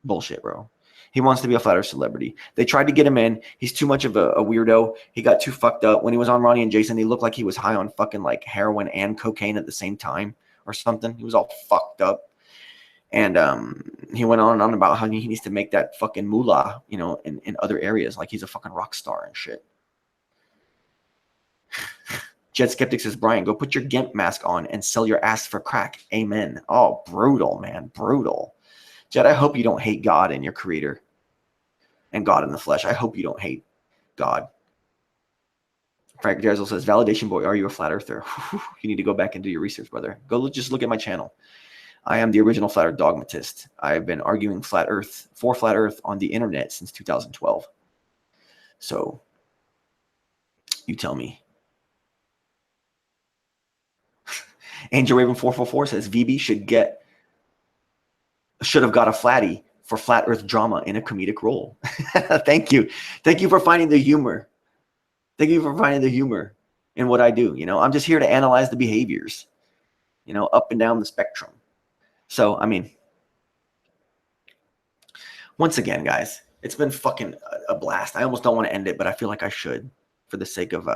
Bullshit, bro. He wants to be a Flat Earth celebrity. They tried to get him in. He's too much of a weirdo. He got too fucked up. When he was on Ronnie and Jason, he looked like he was high on fucking like heroin and cocaine at the same time or something. He was all fucked up. And he went on and on about how he needs to make that fucking moolah, you know, in other areas. Like he's a fucking rock star and shit. Jet Skeptic says, Brian, go put your GIMP mask on and sell your ass for crack. Amen. Oh, brutal, man. Brutal. Jet, I hope you don't hate God and your creator and God in the flesh. I hope you don't hate God. Frank Derzel says, validation boy, are you a flat earther? You need to go back and do your research, brother. Just look at my channel. I am the original Flat Earth dogmatist. I've been arguing Flat Earth for Flat Earth on the internet since 2012. So you tell me. Angel Raven 444 says VB should have got a Flatty for Flat Earth drama in a comedic role. Thank you. Thank you for finding the humor. Thank you for finding the humor in what I do. You know, I'm just here to analyze the behaviors, you know, up and down the spectrum. So, I mean, once again, guys, it's been fucking a blast. I almost don't want to end it, but I feel like I should for the sake of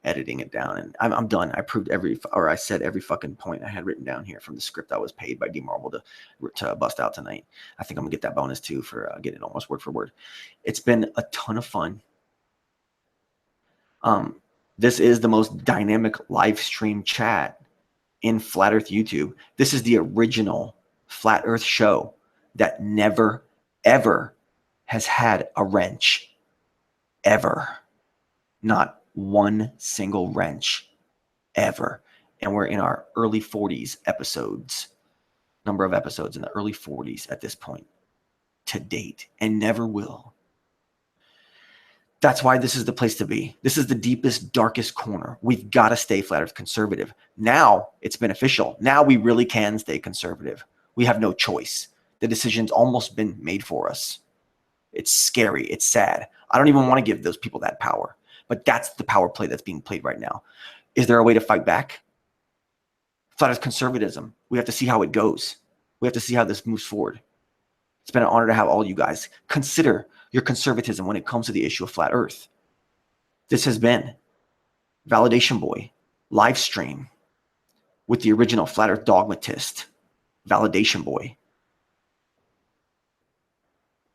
editing it down. And I'm done. I said every fucking point I had written down here from the script I was paid by D-Marble to bust out tonight. I think I'm gonna get that bonus too for getting it almost word for word. It's been a ton of fun. This is the most dynamic live stream chat in Flat Earth YouTube. This is the original Flat Earth show that never, ever has had a wrench. Ever. Not one single wrench. Ever. And we're in our early 40s episodes. Number of episodes in the early 40s at this point. To date. And never will. That's why this is the place to be. This is the deepest, darkest corner. We've got to stay Flat Earth conservative. Now it's been official. Now we really can stay conservative. We have no choice. The decision's almost been made for us. It's scary. It's sad. I don't even want to give those people that power. But that's the power play that's being played right now. Is there a way to fight back? Flat Earth conservatism. We have to see how it goes. We have to see how this moves forward. It's been an honor to have all you guys consider your conservatism when it comes to the issue of Flat Earth. This has been Validation Boy live stream with the original Flat Earth dogmatist, Validation Boy.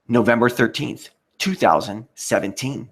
November 13th, 2017.